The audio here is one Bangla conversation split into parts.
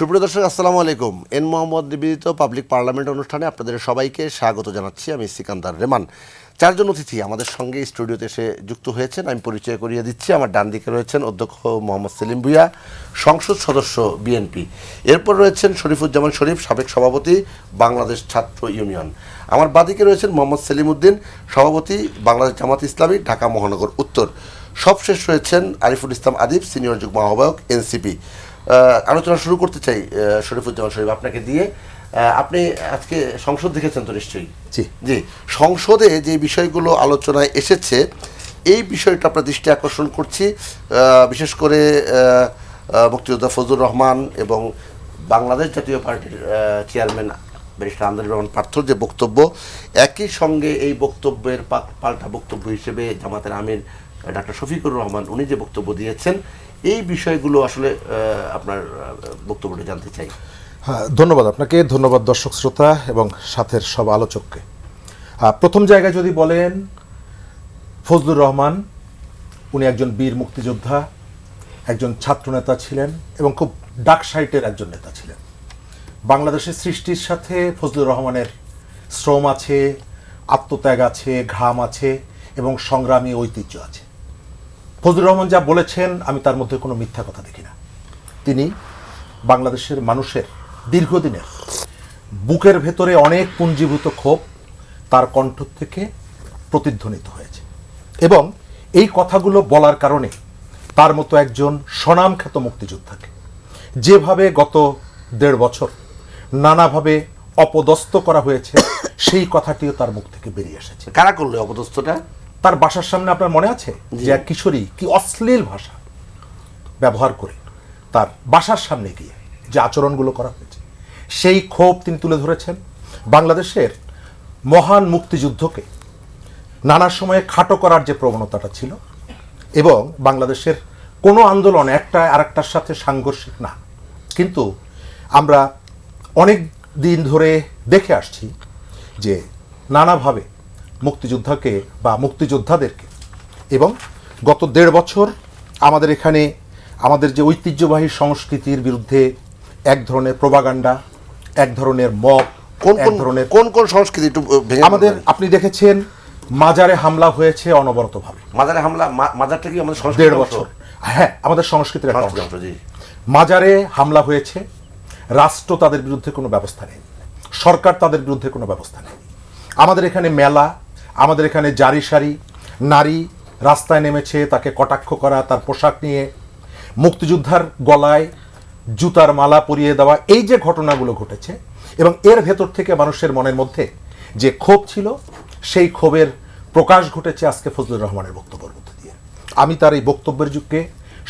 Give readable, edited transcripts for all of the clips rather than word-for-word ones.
সুপ্রিয় দর্শক, আসসালামু আলাইকুম। এন মোহাম্মদ নিবেদিত পাবলিক পার্লামেন্ট অনুষ্ঠানে আপনাদের সবাইকে স্বাগত জানাচ্ছি। আমি সিকান্দার রেমান। চারজন অতিথি আমাদের সঙ্গে স্টুডিওতে এসে যুক্ত হয়েছেন। আমি পরিচয় করিয়ে দিচ্ছি। আমার ডান দিকে রয়েছেন অধ্যক্ষ মোহাম্মদ সেলিম ভুঁইয়া, সংসদ সদস্য বিএনপি। এরপর রয়েছেন শরীফুজ্জামান শরীফ, সাবেক সভাপতি বাংলাদেশ ছাত্র ইউনিয়ন। আমার বাদিকে রয়েছেন মোহাম্মদ সেলিম উদ্দিন, সভাপতি বাংলাদেশ জামাত ইসলামী, ঢাকা মহানগর উত্তর। সবশেষ রয়েছেন আরিফুল ইসলাম আদিব, সিনিয়র যুগ্ম আহ্বায়ক, এনসিপি। আলোচনা শুরু করতে চাই শরীফুজ্জামান শরীফ আপনাকে দিয়ে। আপনি আজকে সংসদ দেখেছেন তো নিশ্চয়ই? জি জি। সংসদে যে বিষয়গুলো আলোচনায় এসেছে, এই বিষয়টা আপনার দৃষ্টি আকর্ষণ করছি। বিশেষ করে মুক্তিযোদ্ধা ফজলুর রহমান এবং বাংলাদেশ জাতীয় পার্টির চেয়ারম্যান ব্যারিস্টার আন্দোলন রহমান পার্থর যে বক্তব্য, একই সঙ্গে এই বক্তব্যের পাল্টা বক্তব্য হিসেবে জামাতের আমির ডাক্তার শফিকুর রহমান উনি যে বক্তব্য দিয়েছেন, এই বিষয়গুলো আসলে আপনার বক্তব্যটা জানতে চাই। হ্যাঁ, ধন্যবাদ আপনাকে, ধন্যবাদ দর্শক শ্রোতা এবং সাথের সব আলোচককে। প্রথম জায়গায় যদি বলেন, ফজলুর রহমান উনি একজন বীর মুক্তিযোদ্ধা, একজন ছাত্রনেতা ছিলেন এবং খুব ডার্ক সাইটের একজন নেতা ছিলেন। বাংলাদেশের সৃষ্টির সাথে ফজলুর রহমানের শ্রম আছে, আত্মত্যাগ আছে, ঘাম আছে এবং সংগ্রামী ঐতিহ্য আছে। ফজলুর রহমান যা বলেছেন, আমি তার মধ্যে কোনো মিথ্যা কথা দেখি না। তিনি বাংলাদেশের মানুষের দীর্ঘদিনের বুকের ভেতরে অনেক পুঞ্জীভূত ক্ষোভ তার কণ্ঠ থেকে প্রতিধ্বনিত হয়েছে এবং এই কথাগুলো বলার কারণে তার মতো একজন স্বনামখ্যাত মুক্তিযোদ্ধাকে যেভাবে গত ১.৫ বছর নানাভাবে অপদস্থ করা হয়েছে, সেই কথাটিও তার মুখ থেকে বেরিয়ে এসেছে। কারা করলে অপদস্থটা? তার বাসার সামনে আপনার মনে আছে যে এক কিশোরী কি অশ্লীল ভাষা ব্যবহার করে তার বাসার সামনে গিয়ে যে আচরণগুলো করা হয়েছে, সেই ক্ষোভ তিনি তুলে ধরেছেন। বাংলাদেশের মহান মুক্তিযুদ্ধকে নানা সময়ে খাটো করার যে প্রবণতাটা ছিল এবং বাংলাদেশের কোনো আন্দোলন একটা আরেকটার সাথে সাংঘর্ষিক না, কিন্তু আমরা অনেক দিন ধরে দেখে আসছি যে নানাভাবে মুক্তিযোদ্ধাকে বা মুক্তিযোদ্ধাদেরকে, এবং গত ১.৫ বছর আমাদের এখানে আমাদের যে ঐতিহ্যবাহী সংস্কৃতির বিরুদ্ধে এক ধরনের প্রোপাগান্ডা, এক ধরনের মব, কোন কোন সংস্কৃতি একটু ভেঙে আমাদের আপনি দেখেছেন মাজারে হামলা হয়েছে অনবরতভাবে। মাজারে হামলা, মাজারটা কি আমাদের ১.৫ বছর? হ্যাঁ, আমাদের সংস্কৃতির একটা অংশ। মাজারে হামলা হয়েছে, রাষ্ট্র তাদের বিরুদ্ধে কোনো ব্যবস্থা নেই, সরকার তাদের বিরুদ্ধে কোনো ব্যবস্থা নেই। আমাদের এখানে মেলা, আমাদের এখানে জারি সারি নারী রাস্তায় নেমেছে তাকে কটাক্ষ করা, তার পোশাক নিয়ে মুক্তিযোদ্ধার গলায় জুতার মালা পরিয়ে দেওয়া, এই যে ঘটনাগুলো ঘটেছে এবং এর ভেতর থেকে মানুষের মনের মধ্যে যে ক্ষোভ ছিল, সেই ক্ষোভের প্রকাশ ঘটেছে আজকে ফজলুর রহমানের বক্তব্যের মধ্যে দিয়ে। আমি তার এই বক্তব্যের যুগকে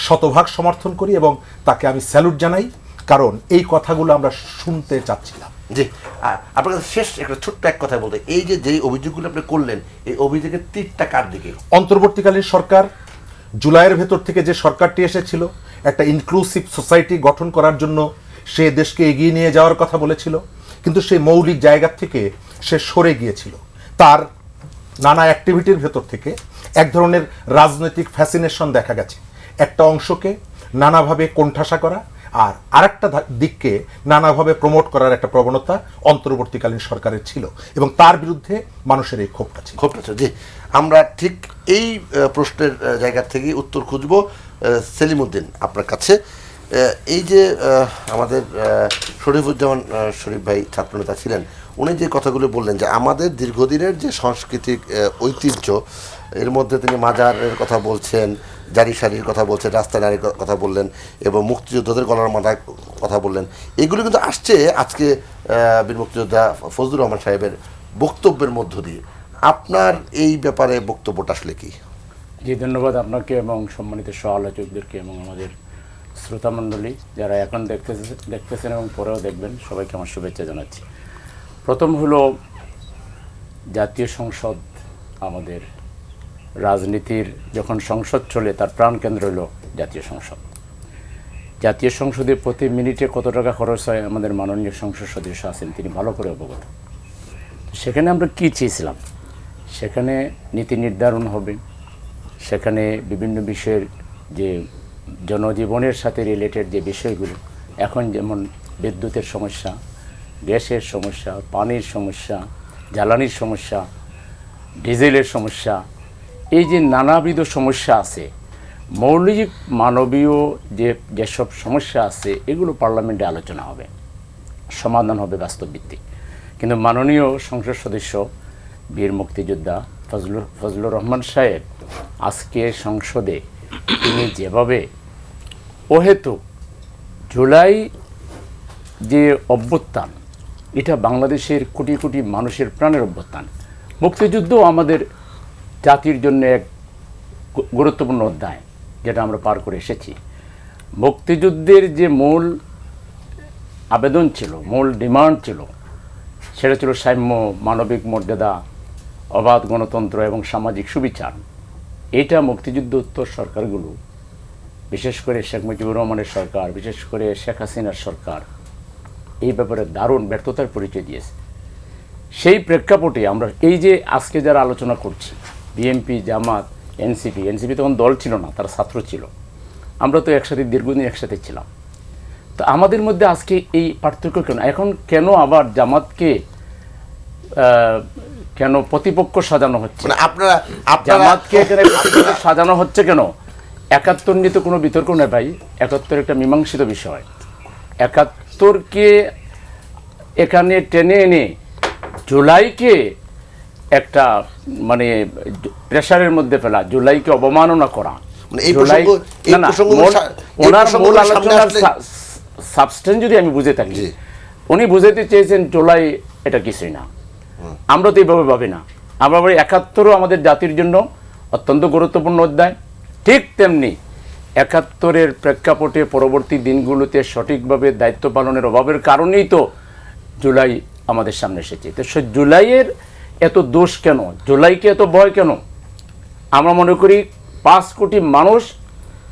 শতভাগ সমর্থন করি এবং তাকে আমি স্যালুট জানাই, কারণ এই কথাগুলো আমরা শুনতে চাচ্ছিলাম। জি, আপনার কাছে শেষ একটা ছোট্ট এক কথা বলতে, এই যে যেই অভিযোগগুলো আপনি করলেন, এই অভিযোগের তীরটা কার দিকে? অন্তর্বর্তীকালীন সরকার, জুলাইয়ের ভেতর থেকে যে সরকারটি এসেছিল, একটা ইনক্লুসিভ সোসাইটি গঠন করার জন্য সে দেশকে এগিয়ে নিয়ে যাওয়ার কথা বলেছিল, কিন্তু সেই মৌলিক জায়গা থেকে সে সরে গিয়েছিল। তার নানা অ্যাক্টিভিটির ভেতর থেকে এক ধরনের রাজনৈতিক ফ্যাসিনেশন দেখা গেছে, একটা অংশকে নানাভাবে কোণঠাসা করা আর আরেকটা দিককে নানাভাবে প্রমোট করার একটা প্রবণতা অন্তর্বর্তীকালীন সরকারের ছিল এবং তার বিরুদ্ধে মানুষের এই ক্ষোভটা ছিল। জি, আমরা ঠিক এই প্রশ্নের জায়গা থেকে উত্তর খুঁজব। সেলিম উদ্দিন, আপনার কাছে এই যে আমাদের শরীফুজ্জামান শরীফ ভাই ছাত্রনেতা ছিলেন, উনি যে কথাগুলো বললেন যে আমাদের দীর্ঘদিনের যে সাংস্কৃতিক ঐতিহ্য, এর মধ্যে তিনি মাজারের কথা বলছেন, জারি সারির কথা বলছেন, রাস্তায় নারীর কথা বললেন এবং মুক্তিযোদ্ধাদের গলার মাথার কথা বললেন। এগুলো কিন্তু আসছে আজকে বীর মুক্তিযোদ্ধা ফজলুর রহমান সাহেবের বক্তব্যের মধ্য দিয়ে। আপনার এই ব্যাপারে বক্তব্যটা আসলে কি? জি, ধন্যবাদ আপনাকে এবং সম্মানিত সহ আলোচকদেরকে এবং আমাদের শ্রোতামণ্ডলী যারা এখন দেখতেছেন এবং পরেও দেখবেন, সবাইকে আমার শুভেচ্ছা জানাচ্ছি। প্রথম হলো, জাতীয় সংসদ আমাদের রাজনীতির যখন সংসদ চলে তার প্রাণকেন্দ্র হলো জাতীয় সংসদ। জাতীয় সংসদে প্রতি মিনিটে কত টাকা খরচ হয় আমাদের মাননীয় সংসদ সদস্য আছেন, তিনি ভালো করে অবগত। সেখানে আমরা কী চেয়েছিলাম, সেখানে নীতি নির্ধারণ হবে, সেখানে বিভিন্ন বিষয়ের যে জনজীবনের সাথে রিলেটেড যে বিষয়গুলো, এখন যেমন বিদ্যুতের সমস্যা, গ্যাসের সমস্যা, পানির সমস্যা, জ্বালানির সমস্যা, ডিজেলের সমস্যা, এই যে নানাবিধ সমস্যা আছে, মৌলিক মানবীয় যেসব সমস্যা আছে এগুলো পার্লামেন্টে আলোচনা হবে, সমাধান হবে বাস্তবভিত্তিক। কিন্তু মাননীয় সংসদ সদস্য বীর মুক্তিযোদ্ধা ফজলুর রহমান সাহেব আজকে সংসদে তিনি যেভাবে অহেতুক জুলাই যে অভ্যুত্থান, এটা বাংলাদেশের কোটি কোটি মানুষের প্রাণের অভ্যুত্থান। মুক্তিযুদ্ধ আমাদের জাতির জন্য এক গুরুত্বপূর্ণ অধ্যায়, যেটা আমরা পার করে এসেছি। মুক্তিযুদ্ধের যে মূল আবেদন ছিল, মূল ডিমান্ড ছিল, সেটা ছিল সাম্য, মানবিক মর্যাদা, অবাধ গণতন্ত্র এবং সামাজিক সুবিচার। এটা মুক্তিযুদ্ধোত্তর সরকারগুলো, বিশেষ করে শেখ মুজিবুর রহমানের সরকার, বিশেষ করে শেখ হাসিনার সরকার, এই ব্যাপারে দারুণ ব্যর্থতার পরিচয় দিয়েছে। সেই প্রেক্ষাপটে আমরা এই যে আজকে যারা আলোচনা করছি, বিএনপি, জামাত, এনসিপি তখন দল ছিল না, তারা ছাত্র ছিল, আমরা তো একসাথে দীর্ঘদিন একসাথে ছিলাম। তো আমাদের মধ্যে আজকে এই পার্থক্য কেন? এখন কেন আবার জামাতকে কেন প্রতিপক্ষ সাজানো হচ্ছে? জামাতকে এখানে প্রতিপক্ষ সাজানো হচ্ছে কেন? ৭১ নিয়ে তো কোনো বিতর্ক নেই ভাই, ৭১ একটা মীমাংসিত বিষয়। ৭১কে এখানে টেনে এনে জুলাইকে একটা মানে প্রেশারের মধ্যে ফেলা, জুলাইকে অবমাননা করা, ওনার মূল আলোচনার সাবস্টেন্স যদি আমি বুঝে থাকি, উনি বুঝাইতে চেয়েছেন জুলাই এটা কিছুই না। আমরা তো এইভাবে ভাবি না, আমরা ভাবি ৭১ও আমাদের জাতির জন্য অত্যন্ত গুরুত্বপূর্ণ অধ্যায়। ঠিক তেমনি ৭১-এর প্রেক্ষাপটে পরবর্তী দিনগুলোতে সঠিকভাবে দায়িত্ব পালনের অভাবের কারণেই তো জুলাই আমাদের সামনে এসেছে। তো সে জুলাইয়ের এত দোষ কেন? জুলাইকে এত ভয় কেন? আমরা মনে করি ৫ কোটি মানুষ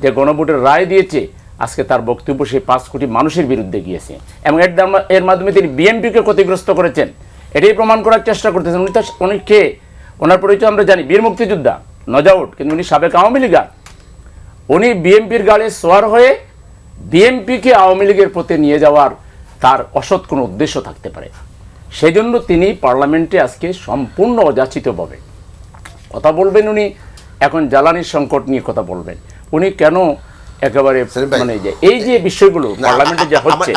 যে গণভোটের রায় দিয়েছে, আজকে তার বক্তব্য সেই ৫ কোটি মানুষের বিরুদ্ধে গিয়েছে এবং এর মাধ্যমে তিনি বিএনপিকে ক্ষতিগ্রস্ত করেছেন, এটাই প্রমাণ করার চেষ্টা করতেছেন। উনি কে? ওনার পরিচয় আমরা জানি, বীর মুক্তিযোদ্ধা, নো ডাউট, কিন্তু উনি সাবেক আওয়ামী লীগার। উনি বিএনপির গালে সোয়ার হয়ে বিএনপিকে আওয়ামী লীগের পথে নিয়ে যাওয়ার তার অসৎ কোনো উদ্দেশ্য থাকতে পারে। সেই জন্য তিনি পার্লামেন্টে আজকে সম্পূর্ণ অযাচিতভাবে কথা বলবেন। উনি এখন জ্বালানির সংকট নিয়ে কথা বলবেন। উনি কেন একেবারে মানে এই যে বিষয়গুলো পার্লামেন্টে যা হচ্ছে,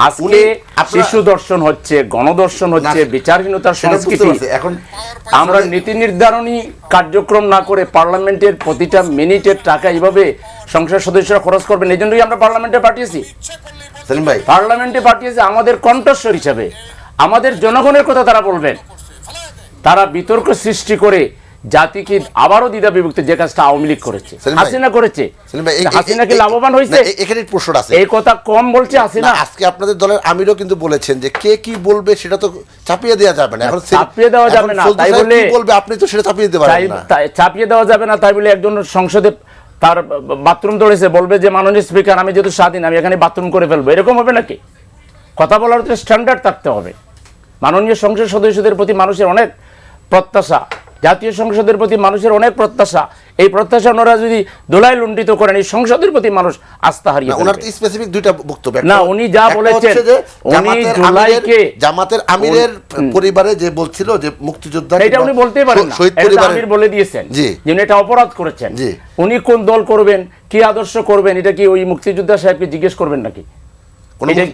আজকে শিশু দর্শন হচ্ছে, গণদর্শন হচ্ছে, বিচারহীনতার সংস্কৃতি, এখন আমরা নীতি নির্ধারণী কার্যক্রম না করে পার্লামেন্টের প্রতিটা মিনিটের টাকা এইভাবে সংসদ সদস্যরা খরচ করবেন। এই জন্যই আমরা পার্লামেন্টে পাঠিয়েছি, পার্লামেন্টে পাঠিয়েছি আমাদের কণ্ঠস্বর হিসাবে। আমাদের জনগণের কথা তারা বলবেন। তারা বিতর্ক সৃষ্টি করে জাতিকে আবারও দ্বিধা বিভক্ত, যে কাজটা আওয়ামী লীগ করেছে, হাসিনা করেছে। হাসিনা কি লাভবান হয়েছে? এখানে প্রশ্ন আছে, এই কথা কম বলছে হাসিনা। আজকে আপনাদের দলের আমিরও কিন্তু বলেছেন যে কে কি বলবে সেটা তো চাপিয়ে দেওয়া যাবে না। এখন চাপিয়ে দেওয়া যাবে না তাই বলে বলবে, আপনি তো সেটা চাপিয়ে দিতে পারবেন না। চাপিয়ে দেওয়া যাবে না তাই বলে একজন সংসদে তার বাথরুম ধরেছে বলবে যে মাননীয় স্পিকার, আমি যেহেতু স্বাধীন, আমি এখানে বাথরুম করে ফেলবো, এরকম হবে নাকি? কথা বলার তো স্ট্যান্ডার্ড থাকতে হবে। মাননীয় সংসদ সদস্যদের প্রতি মানুষের অনেক প্রত্যাশা, জাতীয় সংসদের প্রতি মানুষের অনেক প্রত্যাশা। এই প্রত্যাশা ওনারা যদি দোলায় লুণ্ঠিত করেন, এই সংসদের প্রতি মানুষ আস্থা হারিয়ে ফেলবে। ওনার স্পেসিফিক দুইটা বক্তব্য। না, উনি যা বলেছেন, উনি জুলাইকে জামাতের আমিরের পরিবারে যে বলছিল যে মুক্তিযোদ্ধা, এটা উনি বলতেই পারেন না, এটা আমির বলে দিয়েছেন যে উনি এটা অপরাধ করেছেন। উনি কোন দল করবেন, কি আদর্শ করবেন, এটা কি ওই মুক্তিযোদ্ধা সাহেবকে জিজ্ঞেস করবেন নাকি?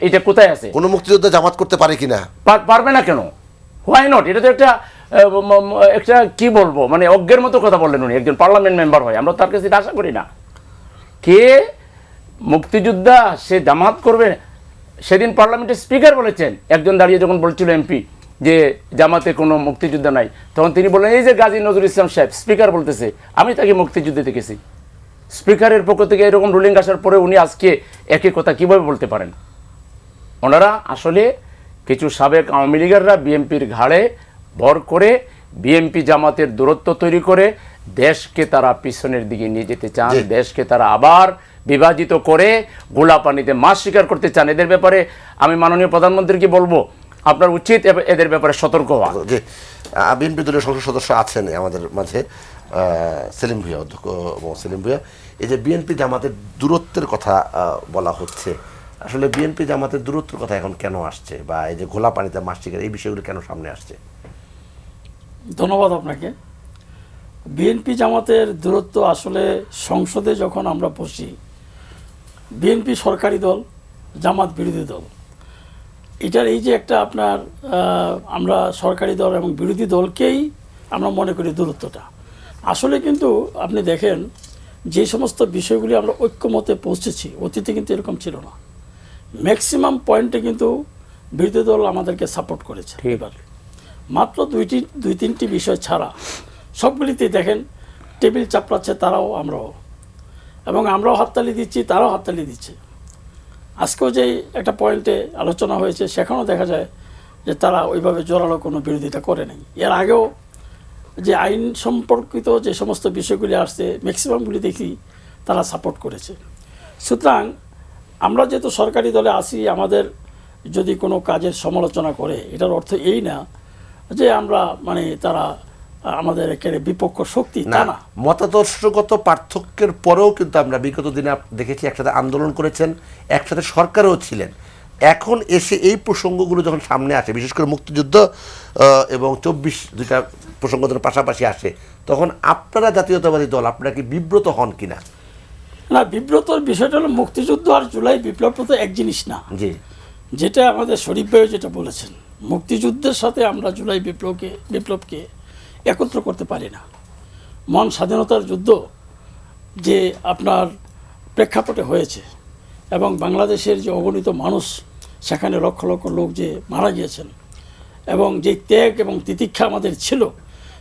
এটা কোথায় আছে? কোন মুক্তিযোদ্ধা জামাত করতে পারে কিনা? পারবে না কেন? Why not? এটা তো একটা কি বলবো, মানে অজ্ঞের মতো কথা বললেন উনি, একজন পার্লামেন্ট মেম্বার হয়। আমরা তার কাছে আশা করি না। কে মুক্তিযোদ্ধা সে জামাত করবে? সেদিন পার্লামেন্টের স্পিকার বলেছেন, একজন দাঁড়িয়ে যখন বলছিল এমপি যে জামাতে কোনো মুক্তিযোদ্ধা নাই, তখন তিনি বললেন এই যে গাজী নজরুল ইসলাম সাহেব, স্পিকার বলতেছে আমি তাকে মুক্তিযুদ্ধে দেখেছি। স্পিকারের পক্ষ থেকে এরকম রুলিং আসার পরে উনি আজকে একই কথা কিভাবে বলতে পারেন? ওনারা আসলে কিছু সাবেক আওয়ামী লীগাররা বিএনপির ঘাড়ে ভর করে বিএনপি জামাতের দূরত্ব তৈরি করে দেশকে তারা পিছনের দিকে নিয়ে যেতে চান, দেশকে তারা আবার বিভাজিত করে গোলা পানিতে মাছ শিকার করতে চান। এদের ব্যাপারে আমি মাননীয় প্রধানমন্ত্রীকে বলবো, আপনার উচিত এদের ব্যাপারে সতর্ক হওয়া। যে বিএনপি দলের সংসদ সদস্য আছেন আমাদের মাঝে, সেলিম ভুঁইয়া, অধ্যক্ষ সেলিম ভুঁইয়া, এই যে বিএনপি জামাতের দূরত্বের কথা বলা হচ্ছে, আসলে বিএনপি জামাতের দূরত্বের কথা এখন কেন আসছে, বা এই যে ঘোলা পানিতে মাছ শিকার, এই বিষয়গুলো কেন সামনে আসছে? ধন্যবাদ আপনাকে। বিএনপি জামাতের দূরত্ব আসলে সংসদে যখন আমরা বসি, বিএনপি সরকারি দল, জামাত বিরোধী দল, এটার এই যে একটা আপনার আমরা সরকারি দল এবং বিরোধী দলকেই আমরা মনে করি দূরত্বটা। আসলে কিন্তু আপনি দেখেন যে সমস্ত বিষয়গুলি আমরা ঐক্যমতে পৌঁছেছি, অতীতে কিন্তু এরকম ছিল না। ম্যাক্সিমাম পয়েন্টে কিন্তু বিরোধী দল আমাদেরকে সাপোর্ট করেছে। এবার মাত্র দুই তিনটি বিষয় ছাড়া সবগুলিতে দেখেন টেবিল চাপড়াচ্ছে তারাও, আমরাও, এবং আমরাও হাততালি দিচ্ছি, তারাও হাততালি দিচ্ছে। আজকেও যে একটা পয়েন্টে আলোচনা হয়েছে সেখানেও দেখা যায় যে তারা ওইভাবে জোরালো কোনো বিরোধিতা করে নাই। এর আগেও যে আইন সম্পর্কিত যে সমস্ত বিষয়গুলি আসছে ম্যাক্সিমামগুলি দেখি তারা সাপোর্ট করেছে। সুতরাং আমরা যেহেতু সরকারি দলে আসি, আমাদের যদি কোনো কাজের সমালোচনা করে এটার অর্থ এই না যে আমরা মানে তারা আমাদের একেবারে বিপক্ষ শক্তি, তা না। মতাদর্শগত পার্থক্যের পরেও কিন্তু আমরা বিগত দিনে দেখেছি একসাথে আন্দোলন করেছেন, একসাথে সরকারেও ছিলেন। এখন এসে এই প্রসঙ্গগুলো যখন সামনে আসে, বিশেষ করে মুক্তিযুদ্ধ এবং 24 দুইটা প্রসঙ্গ যখন পাশাপাশি আসে, তখন আপনারা জাতীয়তাবাদী দল আপনারা কি বিব্রত হন কিনা? না, বিব্রতর বিষয়টা হলো মুক্তিযুদ্ধ আর জুলাই বিপ্লব তো এক জিনিস না। জি, যেটা আমাদের শরীফ ভাইও যেটা বলেছেন, মুক্তিযুদ্ধের সাথে আমরা জুলাই বিপ্লবকে একত্র করতে পারি না। মহান স্বাধীনতার যুদ্ধ যে আপনার প্রেক্ষাপটে হয়েছে এবং বাংলাদেশের যে অগণিত মানুষ, সেখানে লক্ষ লক্ষ লোক যে মারা গিয়েছেন এবং যে ত্যাগ এবং তিতিক্ষা আমাদের ছিল,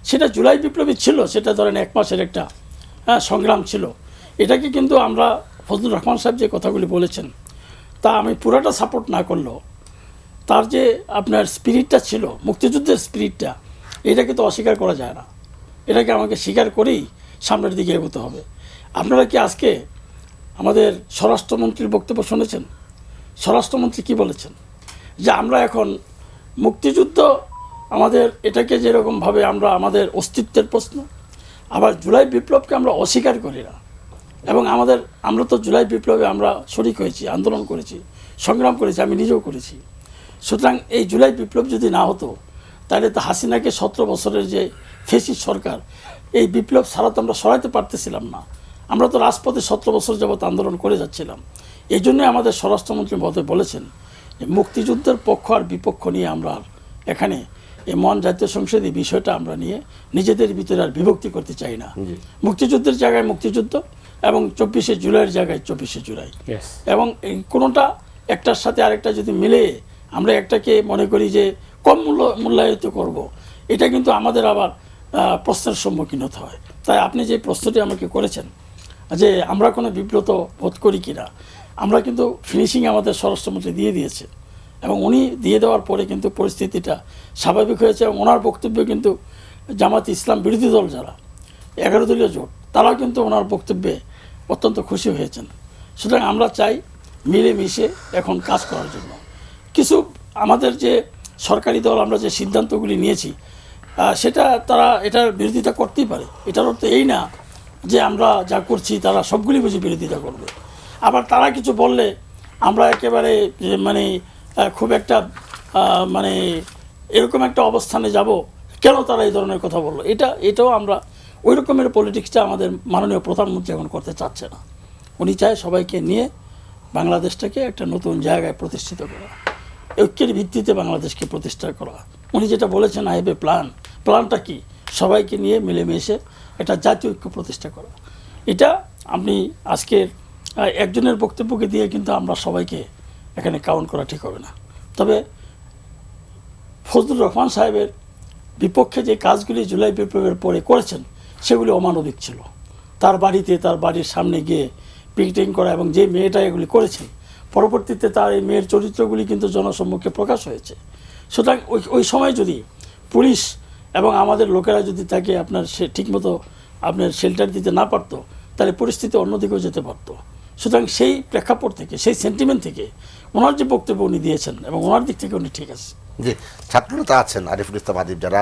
সেটা জুলাই বিপ্লবী ছিল। সেটা ধরেন 1 মাসের একটা সংগ্রাম ছিল। এটাকে কিন্তু আমরা ফজলুর রহমান সাহেব যে কথাগুলি বলেছেন তা আমি পুরাটা সাপোর্ট না করলেও তার যে আপনার স্পিরিটটা ছিল, মুক্তিযুদ্ধের স্পিরিটটা, এটাকে তো অস্বীকার করা যায় না। এটাকে আমাকে স্বীকার করেই সামনের দিকে এগোতে হবে। আপনারা কি আজকে আমাদের স্বরাষ্ট্রমন্ত্রীর বক্তব্য শুনেছেন? স্বরাষ্ট্রমন্ত্রী কি বলেছেন? যে আমরা এখন মুক্তিযুদ্ধ আমাদের এটাকে যেরকমভাবে আমরা আমাদের অস্তিত্বের প্রশ্ন, আবার জুলাই বিপ্লবকে আমরা অস্বীকার করি না। এবং আমরা তো জুলাই বিপ্লবে আমরা শরিক হয়েছি, আন্দোলন করেছি, সংগ্রাম করেছি, আমি নিজেও করেছি। সুতরাং এই জুলাই বিপ্লব যদি না হতো তাহলে তো হাসিনাকে 17 বছরের যে ফেসিস্ট সরকার, এই বিপ্লব ছাড়া তো আমরা সরাইতে পারতেছিলাম না। আমরা তো রাজপথে 17 বছর যাবৎ আন্দোলন করে যাচ্ছিলাম। এই জন্যই আমাদের স্বরাষ্ট্রমন্ত্রী মহোদয় বলেছেন যে মুক্তিযুদ্ধের পক্ষ আর বিপক্ষ নিয়ে আমরা এখানে এই মহান জাতীয় সংসদে বিষয়টা আমরা নিয়ে নিজেদের ভিতরে আর বিভক্তি করতে চাই না। মুক্তিযুদ্ধের জায়গায় মুক্তিযুদ্ধ এবং 24শে জুলাইয়ের জায়গায় 24শে জুলাই, এবং এই কোনোটা একটার সাথে আরেকটা যদি মিলে আমরা একটাকে মনে করি যে কম মূল্যায়িত করব, এটা কিন্তু আমাদের আবার প্রশ্নের সম্মুখীন হতে হয়। তাই আপনি যে প্রশ্নটি আমাকে করেছেন যে আমরা কোনো বিব্রত বোধ করি কিনা, আমরা কিন্তু ফিনিশিং আমাদের স্বরাষ্ট্রমন্ত্রী দিয়ে দিয়েছে এবং উনি দিয়ে দেওয়ার পরে কিন্তু পরিস্থিতিটা স্বাভাবিক হয়েছে। এবং ওনার বক্তব্য কিন্তু জামাত ইসলাম বিরোধী দল যারা 11 দলীয় জোট, তারাও কিন্তু ওনার বক্তব্যে অত্যন্ত খুশি হয়েছেন। সুতরাং আমরা চাই মিলেমিশে এখন কাজ করার জন্য। কিছু আমাদের যে সরকারি দল আমরা যে সিদ্ধান্তগুলি নিয়েছি সেটা তারা এটার বিরোধিতা করতেই পারে। এটার অর্থ এই না যে আমরা যা করছি তারা সবগুলি বুঝে বিরোধিতা করবে। আবার তারা কিছু বললে আমরা একেবারে মানে খুব একটা মানে এরকম একটা অবস্থানে যাব, কেন তারা এই ধরনের কথা বললো, এটাও আমরা ওই রকমের পলিটিক্সটা আমাদের মাননীয় প্রধানমন্ত্রী এখন করতে চাচ্ছে না। উনি চায় সবাইকে নিয়ে বাংলাদেশটাকে একটা নতুন জায়গায় প্রতিষ্ঠিত করা, ঐক্যের ভিত্তিতে বাংলাদেশকে প্রতিষ্ঠা করা। উনি যেটা বলেছেন আই হ্যাভ এ প্ল্যানটা কি, সবাইকে নিয়ে মিলেমিশে একটা জাতীয় ঐক্য প্রতিষ্ঠা করা। এটা আপনি আজকের একজনের বক্তব্যকে দিয়ে কিন্তু আমরা সবাইকে এখানে কাউন্ট করা ঠিক হবে না। তবে ফজলুর রহমান সাহেবের বিপক্ষে যে কাজগুলি জুলাই বিপ্লবের পরে করেছেন সেগুলি অমানবিক ছিল। তার বাড়িতে, তার বাড়ির সামনে গিয়ে পিকেটিং করা, এবং যে মেয়েটা এগুলি করেছেন পরবর্তীতে তার এই মেয়ের চরিত্রগুলি কিন্তু জনসম্মুখে প্রকাশ হয়েছে। সুতরাং ওই সময় যদি পুলিশ এবং আমাদের লোকেরা যদি তাকে আপনার ঠিকমতো আপনার শেল্টার দিতে না পারতো, তাহলে পরিস্থিতি অন্যদিকেও যেতে পারতো। সুতরাং সেই প্রেক্ষাপট থেকে, সেই সেন্টিমেন্ট থেকে ওনার যে বক্তব্য উনি দিয়েছেন এবং ওনার দিক থেকে উনি ঠিক আছে। যে ছাত্রনেতা আছেন আরিফুল ইসলাম আদিব, যারা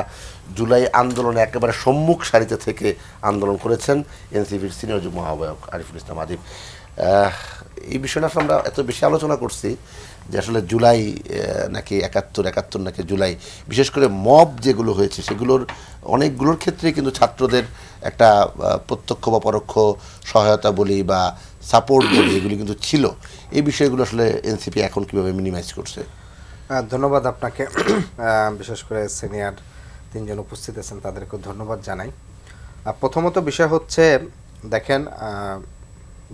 জুলাই আন্দোলনে একেবারে সম্মুখ সারিতে থেকে আন্দোলন করেছেন, এনসিপির সিনিয়র যুগ্ম আহ্বায়ক আরিফুল ইসলাম আদিব, এই বিষয়টা আসলে আমরা এত বেশি আলোচনা করছি যে আসলে জুলাই নাকি ৭১ নাকি জুলাই, বিশেষ করে মব যেগুলো হয়েছে সেগুলোর অনেকগুলোর ক্ষেত্রে কিন্তু ছাত্রদের একটা প্রত্যক্ষ বা পরোক্ষ সহায়তা বলি বা সাপোর্ট বলি এগুলি কিন্তু ছিল। এই বিষয়গুলো আসলে এনসিপি এখন কিভাবে মিনিমাইজ করছে? ধন্যবাদ আপনাকে, বিশেষ করে সিনিয়র 3 জন উপস্থিত আছেন তাদেরকে ধন্যবাদ জানাই। প্রথমত বিষয় হচ্ছে দেখেন,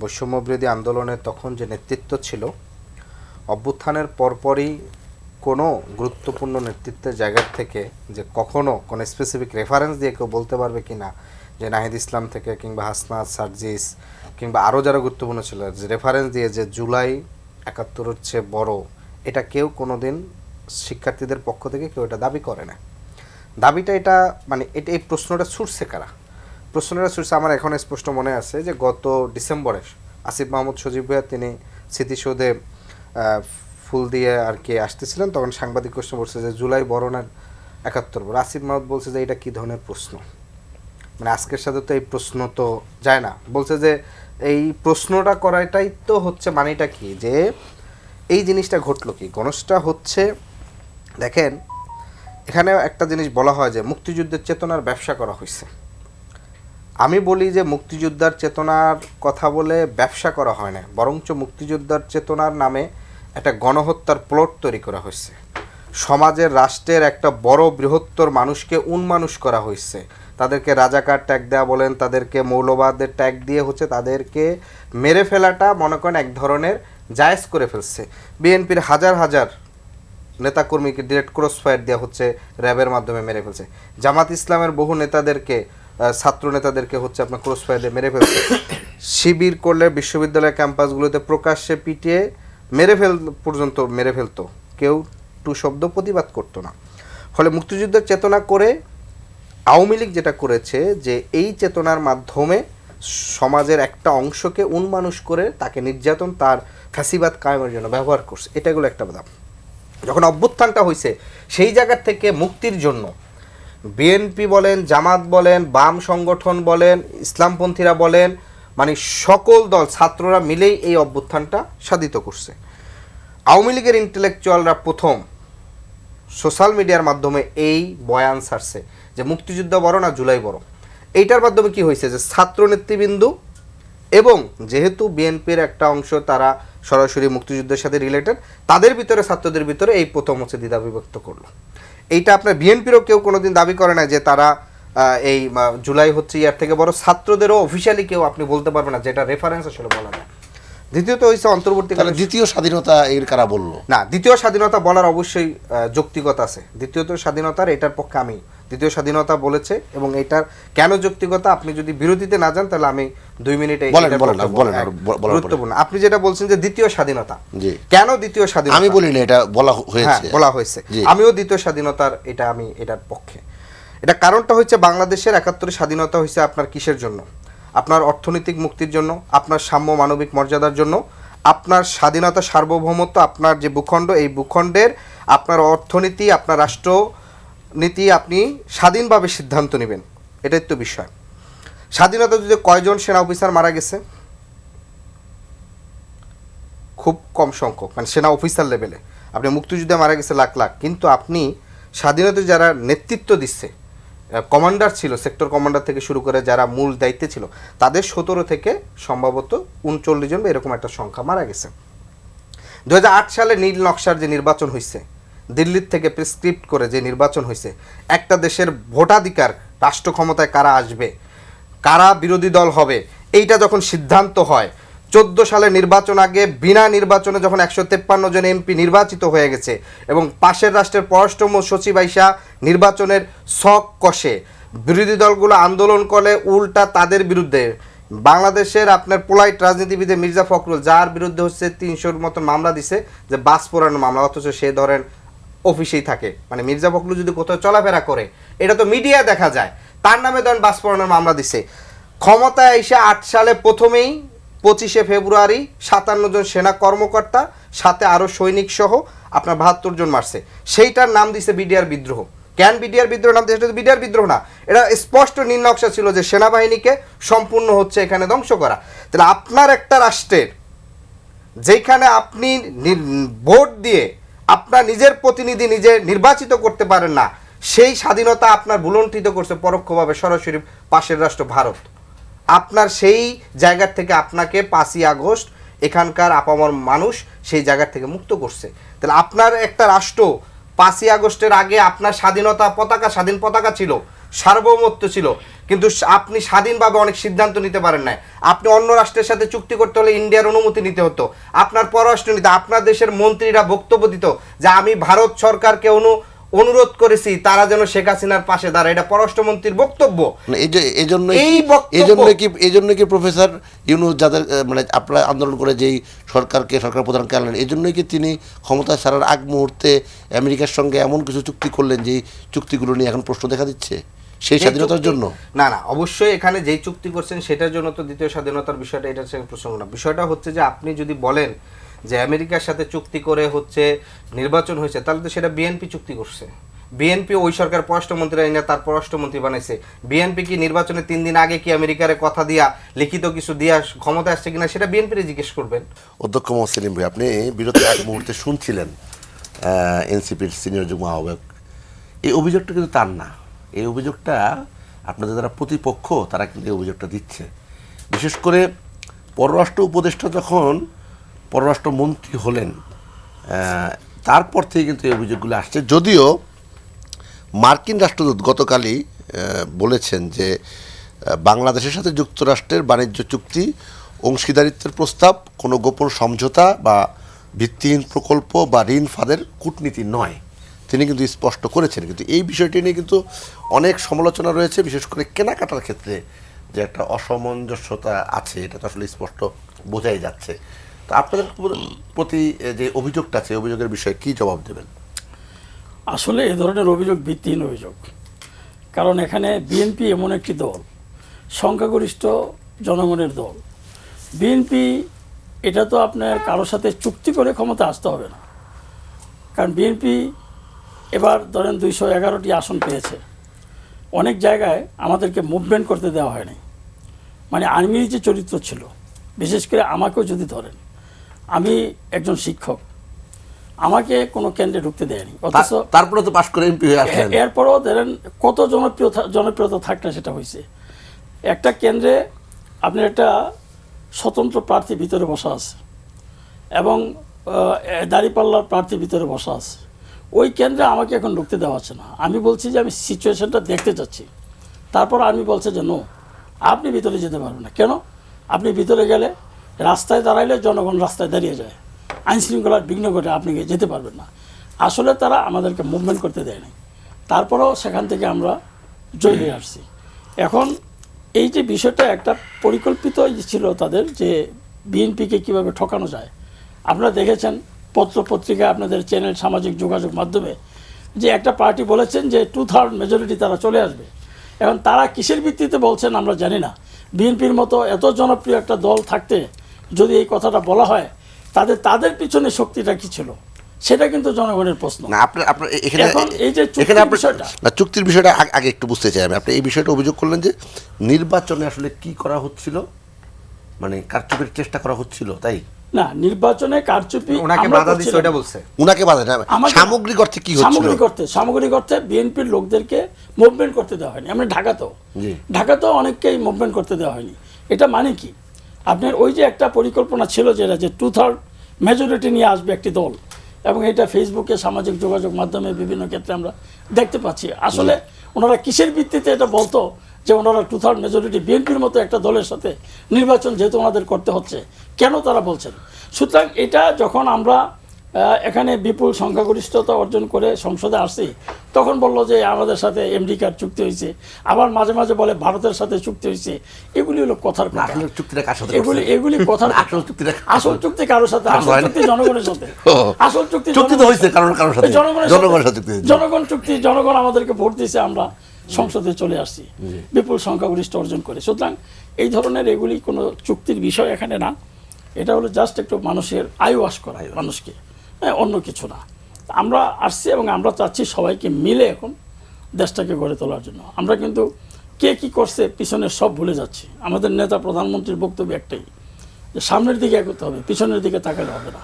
বৈষম্য বিরোধী আন্দোলনের তখন যে নেতৃত্ব ছিল, অভ্যুত্থানের পরপরই কোনো গুরুত্বপূর্ণ নেতৃত্বের জায়গা থেকে যে কখনো কোনো স্পেসিফিক রেফারেন্স দিয়ে কেউ বলতে পারবে কি না যে নাহিদ ইসলাম থেকে কিংবা হাসনাত, সার্জিস কিংবা আরও যারা গুরুত্বপূর্ণ ছিল যে রেফারেন্স দিয়ে যে জুলাই ৭১ হচ্ছে বড়, এটা কেউ কোনো দিন শিক্ষার্থীদের পক্ষ থেকে কেউ এটা দাবি করে না। দাবিটা এটা মানে এটা এই প্রশ্নটা ছুটছে কারা? প্রশ্নটা ছুটছে আমার এখন স্পষ্ট মনে আছে যে গত ডিসেম্বরে আসিফ মাহমুদ সজীব ভাইয়া তিনি স্মৃতিসৌধে ফুল দিয়ে আর কি আসতেছিলেন, তখন সাংবাদিক প্রশ্ন করছে যে জুলাই বড় না ৭১ বড়। আসিফ মাহমুদ বলছে যে এটা কী ধরনের প্রশ্ন, মানে আজকের সাথে তো এই প্রশ্ন তো যায় না। বলছে যে এই প্রশ্নটা করাটাই তো হচ্ছে মানেটা কি, যে এই জিনিসটা ঘটলো কি গণেশটা হচ্ছে। দেখেন এখানে একটা জিনিস বলা হয় যে মুক্তিযুদ্ধের চেতনার ব্যবসা করা হয়েছে। আমি বলি যে মুক্তিযোদ্ধার চেতনার কথা বলে ব্যবসা করা হয় না, বরঞ্চ মুক্তিযোদ্ধার চেতনার নামে একটা গণহত্যার প্লট তৈরি করা হয়েছে। সমাজের রাষ্ট্রের একটা বড় বৃহত্তর মানুষকে উন্মানুষ করা হয়েছে, তাদেরকে রাজাকার ট্যাগ দেওয়া বলেন, তাদেরকে মৌলবাদের ট্যাগ দিয়ে হচ্ছে তাদেরকে মেরে ফেলাটা মনে করেন এক ধরনের জায়েজ করে ফেলছে। বিএনপির হাজার হাজার নেতাকর্মীকে ডিরেক্ট ক্রস ফায়ার দেওয়া হচ্ছে, র্যাবের মাধ্যমে মেরে ফেলছে। জামাত ইসলামের বহু নেতাদেরকে, ছাত্র নেতাদেরকে হচ্ছে আপনার ক্রস ফায়ার দিয়ে মেরে ফেলছে। শিবির করলে বিশ্ববিদ্যালয় ক্যাম্পাসগুলোতে প্রকাশ্যে পিটিয়ে পর্যন্ত মেরে ফেলতো, কেউ টু শব্দ প্রতিবাদ করতো না। ফলে মুক্তিযুদ্ধের চেতনা করে আওয়ামী লীগ যেটা করেছে যে এই চেতনার মাধ্যমে সমাজের একটা অংশকে উন্মানুষ করে তাকে নির্যাতন, তার ফ্যাসিবাদ কায়েমের জন্য ব্যবহার করছে। এটাগুলো একটা কথা। যখন অভ্যুত্থানটা হয়েছে সেই জায়গার থেকে মুক্তির জন্য বিএনপি বলেন, জামাত বলেন, বাম সংগঠন বলেন, ইসলামপন্থীরা বলেন, মানে সকল দল ছাত্ররা মিলেই এই অভ্যুত্থানটা সাধিত করছে। আওয়ামী লীগের ইন্টেলেকচুয়ালরা প্রথম সোশ্যাল মিডিয়ার মাধ্যমে এই বয়ান ছাড়ছে যে মুক্তিযুদ্ধ বড় না জুলাই বড়। এইটার মাধ্যমে কি হয়েছে যে ছাত্র নেতৃবৃন্দ এবং যেহেতু বিএনপির একটা অংশ তারা সরাসরি মুক্তিযুদ্ধের সাথে রিলেটেড, তাদের ভিতরে ছাত্রদের ভিতরে এই প্রথম হচ্ছে দ্বিধা বিভক্ত করলো। এইটা আপনার বিএনপিরও কেউ কোনোদিন দাবি করে না যে তারা এই জুলাই হচ্ছে ইয়ার থেকে বড়। ছাত্রদেরও অফিসিয়ালি কেউ আপনি বলতে পারবেন না যেটা রেফারেন্স আসলে বলা যায়। দ্বিতীয়ত হচ্ছে অন্তর্বর্তীকালে দ্বিতীয় স্বাধীনতা এর কারা বললো না, দ্বিতীয় স্বাধীনতা বলার অবশ্যই যৌক্তিকতা আছে। দ্বিতীয়ত স্বাধীনতার এটার পক্ষে আমি দ্বিতীয় স্বাধীনতা বলেছে এবং এটার কেন যৌক্তিকতা আপনি যদি বিরোধীতে না যান তাহলে আমি 2 মিনিটে গুরুত্বপূর্ণ। আপনি যেটা বলছেন যে দ্বিতীয় স্বাধীনতা, কেন দ্বিতীয় স্বাধীনতা আমি বলি না, এটা বলা হয়েছে, বলা হয়েছে। আমিও দ্বিতীয় স্বাধীনতার আমি এটার পক্ষে। এটা কারণটা হচ্ছে বাংলাদেশের ৭১ স্বাধীনতা হয়েছে আপনার কিসের জন্য? আপনার অর্থনৈতিক মুক্তির জন্য, আপনার সাম্য মানবিক মর্যাদার জন্য, আপনার স্বাধীনতা সার্বভৌমত্ব, আপনার যে ভূখণ্ড এই ভূখণ্ডের আপনার অর্থনীতি, আপনার রাষ্ট্রনীতি আপনি স্বাধীনভাবে সিদ্ধান্ত নেবেন, এটাই তো বিষয়। স্বাধীনতা যদি কয়জন সেনা অফিসার মারা গেছে? খুব কম সংখ্যক, মানে সেনা অফিসার লেভেলে। আপনি মুক্তিযুদ্ধে মারা গেছে লাখ লাখ, কিন্তু আপনি স্বাধীনতা যারা নেতৃত্ব দিচ্ছে, কমান্ডার ছিল, সেক্টর কমান্ডার থেকে শুরু করে যারা মূল দায়িত্বে ছিল, তাদের 17 থেকে সম্ভবত 39 জন বা এরকম একটা সংখ্যা মারা গেছে। 2008 সালে নীল নকশার যে নির্বাচন হয়েছে, দিল্লির থেকে প্রেসক্রিপ্ট করে যে নির্বাচন হয়েছে, একটা দেশের ভোটাধিকার, রাষ্ট্র ক্ষমতায় কারা আসবে, কারা বিরোধী দল হবে, এইটা যখন সিদ্ধান্ত হয়, 14 সালে নির্বাচন আগে বিনা নির্বাচনে যখন 153 জন এমপি নির্বাচিত হয়ে গেছে এবং পাশের রাষ্ট্রের পররাষ্ট্র সচিব আইসা নির্বাচনের ছক কষে, বিরোধী দলগুলো আন্দোলন করে উল্টা তাদের বিরুদ্ধে, বাংলাদেশের আপনার পোলাইট রাজনীতিবিদে মির্জা ফখরুল, যার বিরুদ্ধে হচ্ছে 300-র মতন মামলা দিছে যে বাস পোড়ানোর মামলা, অথচ সে ধরেন অফিসেই থাকে। মানে মির্জা ফখরুল যদি কোথাও চলাফেরা করে, এটা তো মিডিয়া দেখা যায়, তার নামে ধরেন বাস পোড়ানোর মামলা দিছে। ক্ষমতায় এসে 8 সালে প্রথমেই 25শে ফেব্রুয়ারি 57 জন সেনা কর্মকর্তা সাথে আরও সৈনিক সহ আপনার 72 জন মারছে। সেইটার নাম দিছে বিডিআর বিদ্রোহ। কেন বিডিআর বিদ্রোহ নাম দিয়েছে? বিডিআর বিদ্রোহ না, এটা স্পষ্ট নীল নকশা ছিল যে সেনাবাহিনীকে সম্পূর্ণ হচ্ছে এখানে ধ্বংস করা। তাহলে আপনার একটা রাষ্ট্রের যেখানে আপনি ভোট দিয়ে আপনার নিজের প্রতিনিধি নিজে নির্বাচিত করতে পারেন না, সেই স্বাধীনতা আপনার ভুলণ্ঠিত করছে পরোক্ষভাবে সরাসরি পাশের রাষ্ট্র ভারত। আপনার সেই জায়গা থেকে আপনাকে 5ই আগস্ট এখানকার আপামর মানুষ সেই জায়গা থেকে মুক্ত করছে। তাহলে আপনার একটা রাষ্ট্র 5ই আগস্টের আগে আপনার স্বাধীনতা পতাকা, স্বাধীন পতাকা ছিল, সার্বভৌমত্ব ছিল, কিন্তু আপনি স্বাধীনভাবে অনেক সিদ্ধান্ত নিতে পারেন না। আপনি অন্য রাষ্ট্রের সাথে চুক্তি করতে হলে ইন্ডিয়ার অনুমতি নিতে হতো, আপনার পররাষ্ট্রনীতি, আপনার দেশের মন্ত্রীরা বক্তব্য দিত যে আমি ভারত সরকারকে অনুরোধ করেছি তারা যেন শেখ হাসিনার পাশে দাঁড়ায়, এটা পররাষ্ট্রমন্ত্রীর বক্তব্য। এই জন্য কি প্রফেসর ইউনূস যাদের মানে আপনারা আন্দোলন করে যেই সরকার প্রধানকে আনলেন, এই জন্যই কি তিনি ক্ষমতায় ছাড়ার আগ মুহূর্তে আমেরিকার সঙ্গে এমন কিছু চুক্তি করলেন যেই চুক্তিগুলো নিয়ে এখন প্রশ্ন দেখা দিচ্ছে সেই স্বাধীনতার জন্য? না, অবশ্যই এখানে যেই চুক্তি করছেন সেটার জন্য তো দ্বিতীয় স্বাধীনতার বিষয়টা এটার সঙ্গে প্রসঙ্গ না। বিষয়টা হচ্ছে যে আপনি যদি বলেন যে আমেরিকার সাথে চুক্তি করে হচ্ছে নির্বাচন হয়েছে, তাহলে তো সেটা বিএনপি চুক্তি করছে। বিএনপি ওই সরকার পররাষ্ট্রমন্ত্রী আইনা তার পররাষ্ট্রমন্ত্রী বানাইছে। বিএনপি কি নির্বাচনের 3 দিন আগে কি আমেরিকারে কথা দিয়া লিখিত কিছু দিয়া ক্ষমতা আসছে কিনা সেটা বিএনপির জিজ্ঞেস করবেন। অধ্যক্ষ মোহাম্মদ সেলিম ভাই, আপনি বিরতির এক মুহূর্তে শুনছিলেন এনসিপির সিনিয়র যুগ্ম আহ্বায়ক, এই অভিযোগটা কিন্তু তার না। এই অভিযোগটা আপনাদের যারা প্রতিপক্ষ তারা কিন্তু এই অভিযোগটা দিচ্ছে। বিশেষ করে পররাষ্ট্র উপদেষ্টা যখন পররাষ্ট্রমন্ত্রী হলেন তারপর থেকে কিন্তু এই অভিযোগগুলো আসছে। যদিও মার্কিন রাষ্ট্রদূত গতকালই বলেছেন যে বাংলাদেশের সাথে যুক্তরাষ্ট্রের বাণিজ্য চুক্তি, অংশীদারিত্বের প্রস্তাব কোনো গোপন সমঝোতা বা ভিত্তিহীন প্রকল্প বা ঋণ ফাঁদের কূটনীতি নয়, তিনি কিন্তু স্পষ্ট করেছেন। কিন্তু এই বিষয়টি নিয়ে কিন্তু অনেক সমালোচনা রয়েছে, বিশেষ করে কেনাকাটার ক্ষেত্রে যে একটা অসামঞ্জস্যতা আছে, এটা তো আসলে স্পষ্ট বোঝাই যাচ্ছে। তো আপনাদের প্রতি যে অভিযোগটা আছে, অভিযোগের বিষয়ে কী জবাব দেবেন? আসলে এ ধরনের অভিযোগ ভিত্তিহীন অভিযোগ। কারণ এখানে বিএনপি এমন একটি দল, সংখ্যাগরিষ্ঠ জনগণের দল। বিএনপি এটা তো আপনার কারোর সাথে চুক্তি করে ক্ষমতা আসতে হবে না। কারণ বিএনপি এবার ধরেন 211টি আসন পেয়েছে। অনেক জায়গায় আমাদেরকে মুভমেন্ট করতে দেওয়া হয়নি। মানে আর্মির যে চরিত্র ছিল, বিশেষ করে আমাকেও যদি ধরেন, আমি একজন শিক্ষক, আমাকে কোনো কেন্দ্রে ঢুকতে দেয়নি, অথচ তারপরে তো পাশ করে এমপি হয়ে আসলেন। এরপরও ধরেন কত জনপ্রিয়তা থাকলে সেটা হয়েছে। একটা কেন্দ্রে আপনার একটা স্বতন্ত্র প্রার্থী ভিতরে বসা আছে এবং দাঁড়িপাল্লার প্রার্থী ভিতরে বসা আছে। ওই কেন্দ্রে আমাকে এখন ঢুকতে দেওয়া হচ্ছে না। আমি বলছি যে আমি সিচুয়েশনটা দেখতে চাচ্ছি। তারপর আমি বলছে যে নো, আপনি ভিতরে যেতে পারবেন না। কেন? আপনি ভিতরে গেলে রাস্তায় দাঁড়াইলে জনগণ রাস্তায় দাঁড়িয়ে যায়, আইনশৃঙ্খলার বিঘ্ন ঘটে, আপনি যেতে পারবেন না। আসলে তারা আমাদেরকে মুভমেন্ট করতে দেয় নাই। তারপরেও সেখান থেকে আমরা জয় হয়ে আসছি। এখন এই যে বিষয়টা একটা পরিকল্পিত ছিল তাদের, যে বিএনপিকে কীভাবে ঠকানো যায়। আপনারা দেখেছেন পত্রপত্রিকায়, আপনাদের চ্যানেল, সামাজিক যোগাযোগ মাধ্যমে, যে একটা পার্টি বলেছেন যে 2/3 মেজরিটি তারা চলে আসবে। এখন তারা কিসের ভিত্তিতে বলছেন আমরা জানি না। বিএনপির মতো এত জনপ্রিয় একটা দল থাকতে যদি এই কথাটা বলা হয়, তাদের পিছনে শক্তিটা কি ছিল সেটা কিন্তু জনগণের প্রশ্ন। না, আপনার এখানে এই যে চুক্তির বিষয়টা আগে একটু বুঝতে চাই আমি। আপনি এই বিষয়টা অভিযোগ করলেন যে নির্বাচনে আসলে কি করা হচ্ছিল, মানে কারচুপির চেষ্টা করা হচ্ছিল, তাই না? নির্বাচনে কারচুপি ওনাকে বাধা দিচ্ছে ওটা বলছে। উনাকে বাধা না, সামগ্রিক অর্থে কি হচ্ছিল? সামগ্রিক অর্থে বিএনপির লোকদেরকে মুভমেন্ট করতে দেওয়া হয়নি। আমরা ঢাকাতেও অনেককেই মুভমেন্ট করতে দেওয়া হয়নি। এটা মানে কি? আপনার ওই যে একটা পরিকল্পনা ছিল যে 2/3 মেজরিটি নিয়ে আসবে একটি দল, এবং এটা ফেসবুকে, সামাজিক যোগাযোগ মাধ্যমে বিভিন্ন ক্ষেত্রে আমরা দেখতে পাচ্ছি। আসলে ওনারা কিসের ভিত্তিতে এটা বলতো যে ওনারা 2/3 মেজরিটি বিএনপির মতো একটা দলের সাথে নির্বাচন যেহেতু ওনাদের করতে হচ্ছে, কেন তারা বলছেন? সুতরাং এটা যখন আমরা এখানে বিপুল সংখ্যাগরিষ্ঠতা অর্জন করে সংসদে আসছি, তখন বললো যে আমাদের সাথে আমেরিকার চুক্তি হয়েছে, আবার মাঝে মাঝে বলে ভারতের সাথে চুক্তি হয়েছে। এগুলি হলো কথার কথা। এগুলি কথার আসল চুক্তি কারোর সাথে, আসল চুক্তি জনগণের সাথে। আসল চুক্তি জনগণ চুক্তি, জনগণ আমাদেরকে ভোট দিয়েছে, আমরা সংসদে চলে আসছি বিপুল সংখ্যাগরিষ্ঠ অর্জন করে। সুতরাং এই ধরনের এগুলি কোনো চুক্তির বিষয় এখানে না। এটা হলো জাস্ট একটু মানুষের আয় ওয়াশ করা মানুষকে, অন্য কিছু না। আমরা আসছি এবং আমরা চাচ্ছি সবাইকে মিলে এখন দেশটাকে গড়ে তোলার জন্য। আমরা কিন্তু কে কী করছে পিছনে সব ভুলে যাচ্ছি। আমাদের নেতা প্রধানমন্ত্রীর বক্তব্য একটাই, যে সামনের দিকে এগোতে হবে, পিছনের দিকে তাকালে হবে না।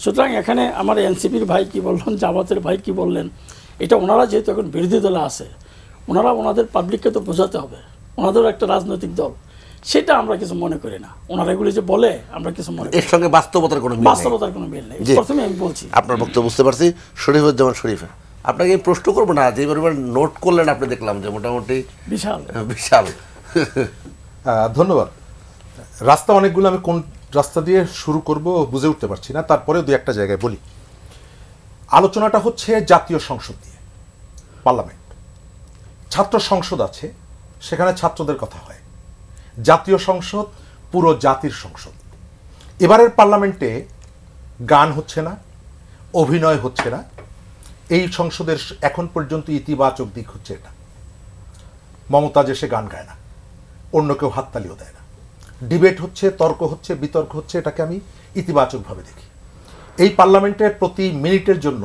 সুতরাং এখানে আমার এনসিপির ভাই কি বললেন, জামাতের ভাই কি বললেন, এটা ওনারা যেহেতু এখন বিরোধী দলে আছে, ওনারা ওনাদের পাবলিককে তো বোঝাতে হবে, ওনাদেরও একটা রাজনৈতিক দল, সেটা আমরা কিছু মনে করি না। ওনারা এগুলি যে বলে আমরা কিছু মনে করি এর সঙ্গে বাস্তবতার কোনো মিল নেই। বাস্তবতার কোনো মিল নেই। জি। প্রথমে আমি বলছি আপনার বক্তব্য বুঝতে পারছি। শরীফুজ্জামান শরীফ, আপনাকে আমি প্রশ্ন করবো না, যে পরিমাণ নোট করলেন আপনি, দেখলাম যে মোটামুটি বিশাল বিশাল। ধন্যবাদ। রাস্তা অনেকগুলো, আমি কোন রাস্তা দিয়ে শুরু করব বুঝে উঠতে পারছি না, তারপরে দু একটা জায়গায় বলি। আলোচনাটা হচ্ছে জাতীয় সংসদ দিয়ে, পার্লামেন্ট। ছাত্র সংসদ আছে, সেখানে ছাত্রদের কথা হয়। জাতীয় সংসদ পুরো জাতির সংসদ। এবারের পার্লামেন্টে গান হচ্ছে না, অভিনয় হচ্ছে না। এই সংসদের এখন পর্যন্ত ইতিবাচক দিক হচ্ছে এটা, মমতাজ এসে গান গায় না, অন্য কেউ হাততালিও দেয় না, ডিবেট হচ্ছে, তর্ক হচ্ছে, বিতর্ক হচ্ছে, এটাকে আমি ইতিবাচকভাবে দেখি। এই পার্লামেন্টের প্রতি মিনিটের জন্য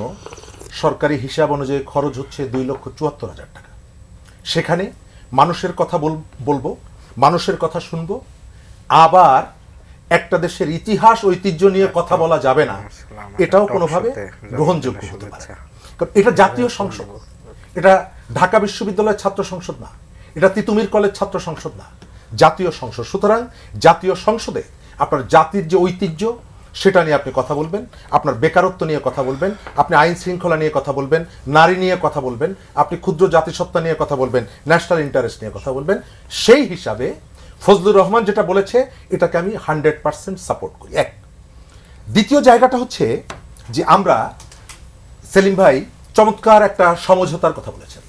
সরকারি হিসাব অনুযায়ী খরচ হচ্ছে 2,74,000 টাকা। সেখানে মানুষের কথা বলবো, মানুষের কথা শুনবো, আবার একটা দেশের ইতিহাস ঐতিহ্য নিয়ে কথা বলা যাবে না, এটাও কোনোভাবে গ্রহণযোগ্য হতে পারে। কারণ এটা জাতীয় সংসদ, এটা ঢাকা বিশ্ববিদ্যালয়ের ছাত্র সংসদ না, এটা তিতুমির কলেজ ছাত্র সংসদ না, জাতীয় সংসদ। সুতরাং জাতীয় সংসদে আপনার জাতির যে ঐতিহ্য সেটা নিয়ে আপনি কথা বলবেন, আপনার বেকারত্ব নিয়ে কথা বলবেন, আপনি আইন শৃঙ্খলা নিয়ে কথা বলবেন, নারী নিয়ে কথা বলবেন, আপনি ক্ষুদ্র জাতিসত্তা নিয়ে কথা বলবেন, ন্যাশনাল ইন্টারেস্ট নিয়ে কথা বলবেন। সেই হিসাবে ফজলুর রহমান যেটা বলেছে এটাকে আমি 100% সাপোর্ট করি। এক। দ্বিতীয় জায়গাটা হচ্ছে যে আমরা, সেলিম ভাই চমৎকার একটা সমঝোতার কথা বলেছেন,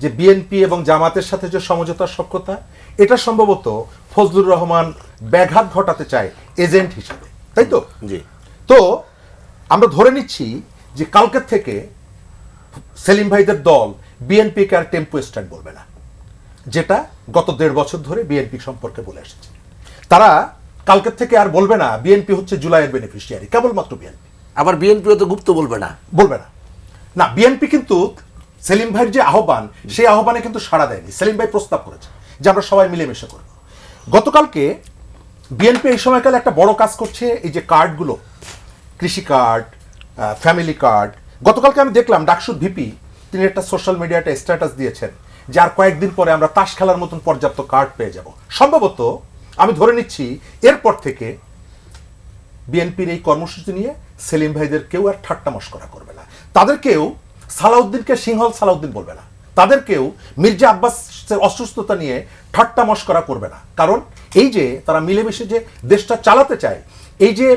যে বিএনপি এবং জামাতের সাথে যে সমঝোতার সখ্যতা, এটা সম্ভবত ফজলুর রহমান ব্যাঘাত ঘটাতে চায় এজেন্ট হিসেবে, তাই তো? জি। তো আমরা ধরে নিচ্ছি যে কালকের থেকে সেলিম ভাইদের দল বিএনপিকে আর টেম্পো স্ট্যান্ড বলবে না, যেটা গত 1.5 বছর ধরে বিএনপি সম্পর্কে বলে এসেছে। তারা কালকের থেকে আর বলবে না বিএনপি হচ্ছে জুলাইয়ের বেনিফিশিয়ারি, কেবলমাত্র বিএনপি। আবার বিএনপিও তো গুপ্ত বলবে না, বলবে না। না, বিএনপি কিন্তু সেলিম ভাইয়ের যে আহ্বান, সেই আহ্বানে কিন্তু সাড়া দেয়নি। সেলিম ভাই প্রস্তাব করেছে যে আমরা সবাই মিলেমিশে করব। গতকালকে বিএনপি এই সময়কালে একটা বড় কাজ করছে, এই যে কার্ডগুলো, কৃষি কার্ড, ফ্যামিলি কার্ড। গতকালকে আমি দেখলাম ডাকসুর ভিপি তিনি একটা সোশ্যাল মিডিয়াতে স্ট্যাটাস দিয়েছেন যে আর কয়েকদিন পরে আমরা তাস খেলার মতন পর্যাপ্ত কার্ড পেয়ে যাব। সম্ভবত আমি ধরে নিচ্ছি এরপর থেকে বিএনপির এই কর্মসূচি নিয়ে সেলিম ভাইদের কেউ আর ঠাট্টা মশকরা করবে না। তাদেরকেও সালাউদ্দিনকে সিংহল সালাউদ্দিন বলবে না, তাদেরকেও মির্জা আব্বাসের অসুস্থতা নিয়ে ঠাট্টা মশকরা করবে না। কারণ এই যে তারা মিলেমিশে যে দেশটা চালাতে চায়, এই যে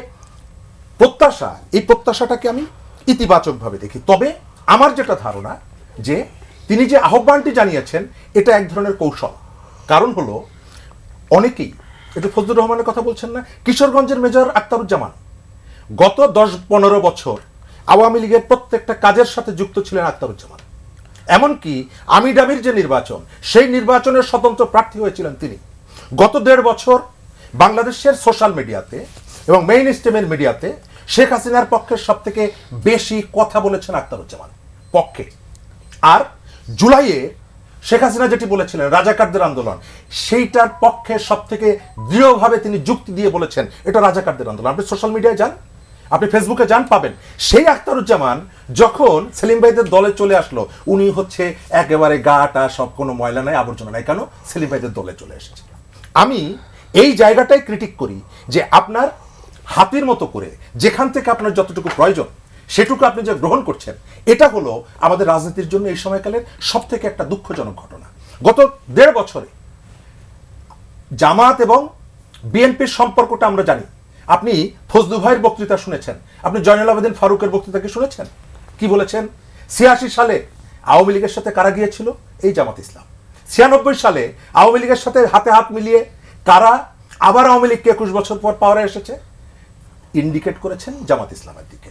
প্রত্যাশা, এই প্রত্যাশাটাকে আমি ইতিবাচকভাবে দেখি। তবে আমার যেটা ধারণা, যে তিনি যে আহ্বানটি জানিয়েছেন এটা এক ধরনের কৌশল। কারণ হলো অনেকেই, এটা ফজলুর রহমানের কথা বলছেন না, কিশোরগঞ্জের মেজর আখতারুজ্জামান গত 10-15 বছর আওয়ামী লীগের প্রত্যেকটা কাজের সাথে যুক্ত ছিলেন আখতারুজ্জামান। এমনকি আমিডামির যে নির্বাচন, সেই নির্বাচনের স্বতন্ত্র প্রার্থী হয়েছিলেন তিনি। গত 1.5 বছর বাংলাদেশের সোশ্যাল মিডিয়াতে এবং মেইন স্ট্রিমের মিডিয়াতে শেখ হাসিনার পক্ষে সব থেকে বেশি কথা বলেছেন আখতারুজ্জামান পক্ষে। আর জুলাইয়ে শেখ হাসিনা যেটি বলেছিলেন রাজাকারদের আন্দোলন, সেইটার পক্ষে সব থেকে দৃঢ়ভাবে তিনি যুক্তি দিয়ে বলেছেন এটা রাজাকারদের আন্দোলন। আপনি সোশ্যাল মিডিয়ায় যান, আপনি ফেসবুকে যান, পাবেন। সেই আখতারুজ্জামান যখন সেলিম ভাইদের দলে চলে আসলো, উনি হচ্ছে একেবারে গাটা সব, কোনো ময়লা নাই, আবর্জনা নাই, কেন? সেলিম ভাইদের দলে চলে এসেছে। আমি এই জায়গাটাই ক্রিটিক করি যে আপনার হাতির মতো করে যেখান থেকে আপনার যতটুকু প্রয়োজন সেটুকু আপনি যে গ্রহণ করছেন, এটা হলো আমাদের রাজনীতির জন্য এই সময়কালের সব থেকে একটা দুঃখজনক ঘটনা। গত 1.5 বছরে জামাত এবং বিএনপির সম্পর্কটা আমরা জানি। আপনি ফজলু ভাইয়ের বক্তৃতা শুনেছেন, আপনি জয়নুল আবেদিন ফারুকের বক্তৃতা কি শুনেছেন? কি বলেছেন? 86 সালে আওয়ামী লীগের সাথে কারা গিয়েছিল? এই জামাত ইসলাম। 96 সালে আওয়ামী লীগের সাথে হাতে হাত মিলিয়ে কারা আবার আওয়ামী লীগকে 21 বছর পর পাওয়ারে এসেছে? ইন্ডিকেট করেছেন জামাত ইসলামের দিকে।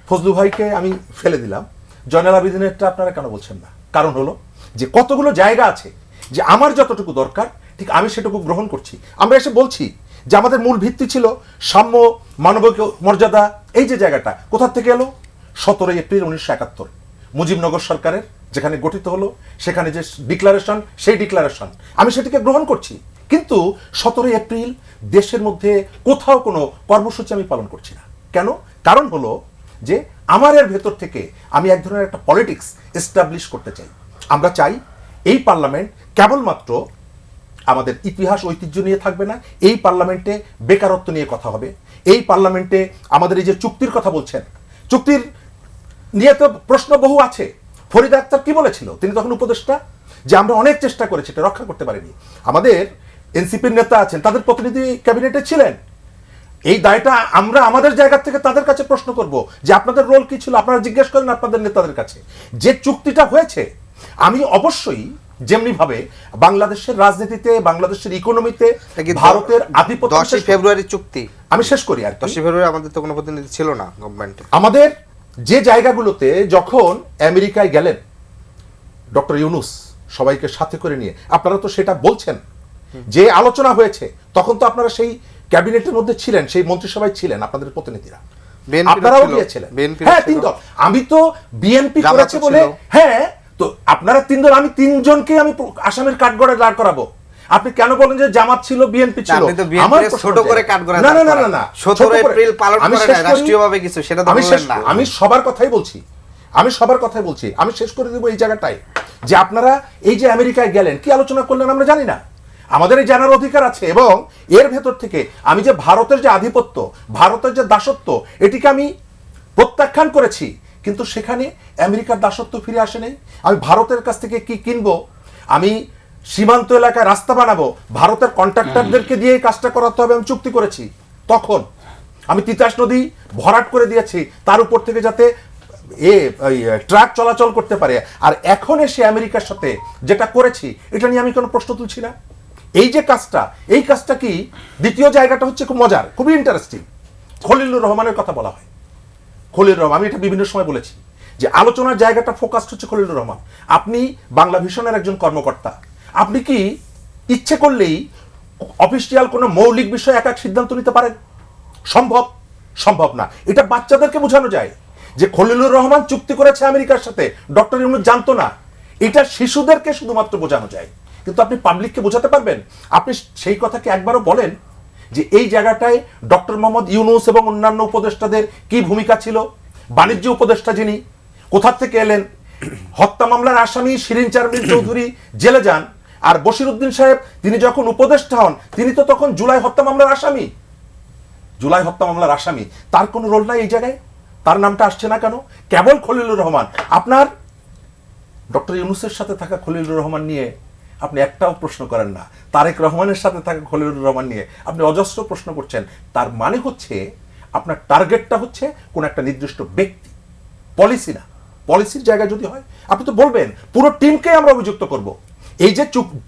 ফজলু ভাইকে আমি ফেলে দিলাম, জয়নুল আবেদিনেরটা আপনারা কেন বলছেন না? কারণ হলো যে কতগুলো জায়গা আছে যে আমার যতটুকু দরকার ঠিক আমি সেটুকু গ্রহণ করছি। আমরা এসে বলছি যে আমাদের মূল ভিত্তি ছিল সাম্য, মানবিক মর্যাদা। এই যে জায়গাটা কোথা থেকে এলো? 17 এপ্রিল 1971 মুজিবনগর সরকারের যেখানে গঠিত হলো, সেখানে যে ডিক্লারেশন, সেই ডিক্লারেশন আমি সেটিকে গ্রহণ করছি। কিন্তু 17 এপ্রিল দেশের মধ্যে কোথাও কোনো কর্মসূচি আমি পালন করছি না। কেন? কারণ হলো যে আমার এর ভেতর থেকে আমি এক ধরনের একটা পলিটিক্স এস্টাবলিশ করতে চাই। আমরা চাই এই পার্লামেন্ট কেবলমাত্র আমাদের ইতিহাস ঐতিহ্য নিয়ে থাকবে না, এই পার্লামেন্টে বেকারত্ব নিয়ে কথা হবে, এই পার্লামেন্টে আমাদের এই যে চুক্তির কথা বলছেন, চুক্তির নিয়ে তো প্রশ্ন বহু আছে। ফরিদ আক্তার কি বলেছিল, তিনি তখন উপদেষ্টা, যে আমরা অনেক চেষ্টা করেছি, এটা রক্ষা করতে পারিনি। আমাদের এনসিপির নেতা আছেন, তাদের প্রতিনিধি ক্যাবিনেটে ছিলেন। এই দায়টা আমরা আমাদের জায়গা থেকে তাদের কাছে প্রশ্ন করব যে আপনাদের রোল কি ছিল, আপনারা জিজ্ঞেস করেন আপনাদের নেতাদের কাছে। যে চুক্তিটা হয়েছে, আমি অবশ্যই যেমনি ভাবে বাংলাদেশের রাজনীতিতে, বাংলাদেশের ইকোনমিতে ভারতের আধিপত্য, 10 ফেব্রুয়ারি চুক্তি, আমি শেষ করি আর 10 ফেব্রুয়ারি আমাদের তো কোনো প্রতিনিধি ছিল না গভর্নমেন্টে। আমাদের যে জায়গাগুলোতে যখন আমেরিকায় গেলেন ডক্টর ইউনূস সবাইকে সাথে করে নিয়ে, আপনারা তো সেটা বলছেন যে আলোচনা হয়েছে, তখন তো আপনারা সেই ক্যাবিনেটের মধ্যে ছিলেন, সেই মন্ত্রিসভায় ছিলেন আপনাদের প্রতিনিধিরা, আপনারাও গিয়েছিলেন। হ্যাঁ, 3 দল, আমি তো বিএনপি করেছে বলে, হ্যাঁ, তো আপনারা 3 দল, আমি 3 জনকে আমি আসামের কাঠগড়ায় দাঁড় করাবো। আপনি কেন বলেন যে জামাত ছিল, বিএনপি ছিল? আমার ছোট করে কাঠগড়ায়, না না না না, 17 এপ্রিল পালন করে না রাষ্ট্রীয়ভাবে কিছু, সেটা তো বলবেন না। আমি সবার কথাই বলছি, আমি শেষ করে দেব এই জায়গাটায়, যে আপনারা এই যে আমেরিকায় গেলেন, কি আলোচনা করলেন আমরা জানি না, আমাদের এই জানার অধিকার আছে। এবং এর ভেতর থেকে আমি যে ভারতের যে আধিপত্য, ভারতের যে দাসত্ব, এটিকে আমি প্রত্যাখ্যান করেছি, কিন্তু সেখানে আমেরিকার দাসত্ব ফিরে আসে নাই। আমি ভারতের কাছ থেকে কি কিনবো, আমি সীমান্ত এলাকায় রাস্তা বানাবো, ভারতের কন্ট্রাক্টরদেরকে দিয়ে এই কাজটা করাতে হবে, আমি চুক্তি করেছি। তখন আমি তিতাস নদী ভরাট করে দিয়েছি, তার উপর থেকে যাতে ট্রাক চলাচল করতে পারে। আর এখন এসে আমেরিকার সাথে যেটা করেছি, এটা নিয়ে আমি কোনো প্রশ্ন তুলছি না। এই যে কাজটা, এই কাজটা কি, দ্বিতীয় জায়গাটা হচ্ছে খুব মজার, খুবই ইন্টারেস্টিং। খলিলুর রহমানের কথা বলা হয়। খলিলুর রহমান, আমি এটা বিভিন্ন সময় বলেছি যে আলোচনার জায়গাটা ফোকাসড হচ্ছে খলিলুর রহমান। আপনি বাংলা ভিশনের একজন কর্মকর্তা, আপনি কি ইচ্ছে করলেই অফিসিয়াল কোনো মৌলিক বিষয়ে এক সিদ্ধান্ত নিতে পারেন? সম্ভব না। এটা বাচ্চাদেরকে বোঝানো যায় যে খলিলুর রহমান চুক্তি করেছে আমেরিকার সাথে, ডক্টর ইউনূস জানতো না, এটা শিশুদেরকে শুধুমাত্র বোঝানো যায়, কিন্তু আপনি পাবলিককে বোঝাতে পারবেন? আপনি সেই কথাকে একবারও বলেন যে এই জায়গাটায় ডক্টর মোহাম্মদ ইউনূস এবং অন্যান্য উপদেষ্টাদের কি ভূমিকা ছিল? বাণিজ্য উপদেষ্টা যিনি, কোথা থেকে এলেন? হত্যা মামলার আসামি শিরিন চারমিন চৌধুরী জেলে যান, আর বশিরউদ্দিন সাহেব তিনি যখন উপদেষ্টা হন, তিনি তো তখন জুলাই হত্যা মামলার আসামি। তার কোনো রোল নাই এই জায়গায়, তার নামটা আসছে না কেন? কেবল খলিলুর রহমান। আপনার ডক্টর ইউনূসের সাথে থাকা খলিলুর রহমান নিয়ে আপনি একটাও প্রশ্ন করেন না, তারেক রহমানের সাথে থাকা খলিলুর রহমান নিয়ে আপনি অজস্র প্রশ্ন করছেন। তার মানে হচ্ছে আপনার টার্গেটটা হচ্ছে কোন একটা নির্দিষ্ট ব্যক্তি, পলিসি না। পলিসির জায়গা যদি হয়, আপনি তো বলবেন পুরো টিমকে আমরা অভিযুক্ত করব। এই যে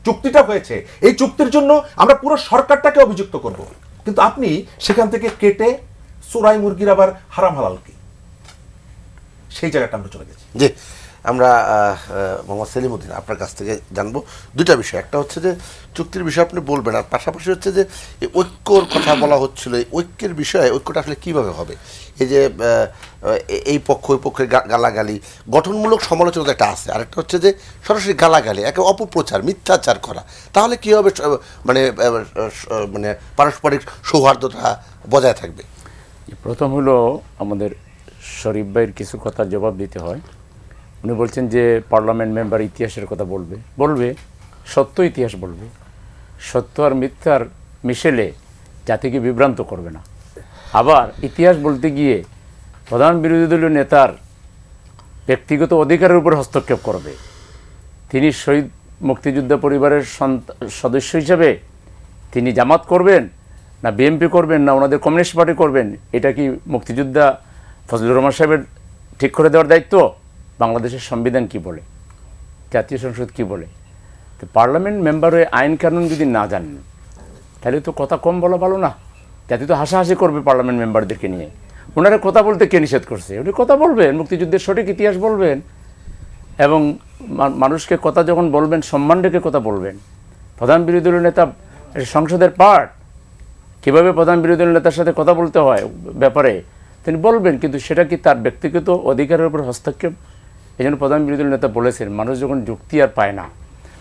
চুক্তিটা হয়েছে, এই চুক্তির জন্য আমরা পুরো সরকারটাকে অভিযুক্ত করব, কিন্তু আপনি সেখান থেকে কেটে চোরাই মুরগির আবার হারাম হালাল কি, সেই জায়গাটা আমরা চলে গেছি। জি, আমরা মোহাম্মদ সেলিমউদ্দিন আপনার কাছ থেকে জানবো দুটা বিষয়। একটা হচ্ছে যে চুক্তির বিষয় আপনি বলবেন, আর পাশাপাশি হচ্ছে যে এই ঐক্যর কথা বলা হচ্ছিল, এই ঐক্যের বিষয়ে ঐক্যটা আসলে কীভাবে হবে? এই যে এই পক্ষ ওই পক্ষের গালাগালি, গঠনমূলক সমালোচনা একটা আছে, আরেকটা হচ্ছে যে সরাসরি গালাগালি, একে অপপ্রচার, মিথ্যাচার করা, তাহলে কী হবে? মানে মানে পারস্পরিক সৌহার্দ্যতা বজায় থাকবে। প্রথম হলো আমাদের শরীফ ভাইয়ের কিছু কথার জবাব দিতে হয়। উনি বলছেন যে পার্লামেন্ট মেম্বার ইতিহাসের কথা বলবে, সত্য ইতিহাস বলবে, সত্য আর মিথ্যার মিশেলে জাতিকে বিভ্রান্ত করবে না। আবার ইতিহাস বলতে গিয়ে প্রধান বিরোধী দলীয় নেতার ব্যক্তিগত অধিকারের উপর হস্তক্ষেপ করবে। তিনি শহীদ মুক্তিযোদ্ধা পরিবারের সদস্য হিসেবে তিনি জামাত করবেন না বিএনপি করবেন না ওনাদের কমিউনিস্ট পার্টি করবেন, এটা কি মুক্তিযোদ্ধা ফজলুর রহমান সাহেবের ঠিক করে দেওয়ার দায়িত্ব? বাংলাদেশের সংবিধান কি বলে, জাতীয় সংসদ কি বলে? তো পার্লামেন্ট মেম্বার হয়ে আইন কানুন যদি না জানেন, তাহলে তো কথা কম বলা ভালো না। জাতি তো হাসাহাসি করবে পার্লামেন্ট মেম্বারদেরকে নিয়ে। ওনারা কথা বলতে কে নিষেধ করছে? উনি কথা বলবেন, মুক্তিযুদ্ধের সঠিক ইতিহাস বলবেন, এবং মানুষকে কথা যখন বলবেন সম্মান রেখে কথা বলবেন। প্রধান বিরোধী দলীয় নেতা সংসদের পার্ট, কীভাবে প্রধান বিরোধী দলীয় নেতার সাথে কথা বলতে হয় ব্যাপারে তিনি বলবেন, কিন্তু সেটা কি তার ব্যক্তিগত অধিকারের উপর হস্তক্ষেপ? এই জন্য প্রধান বিরোধী দলীয় নেতা বলেছেন, মানুষ যখন যুক্তি আর পায় না,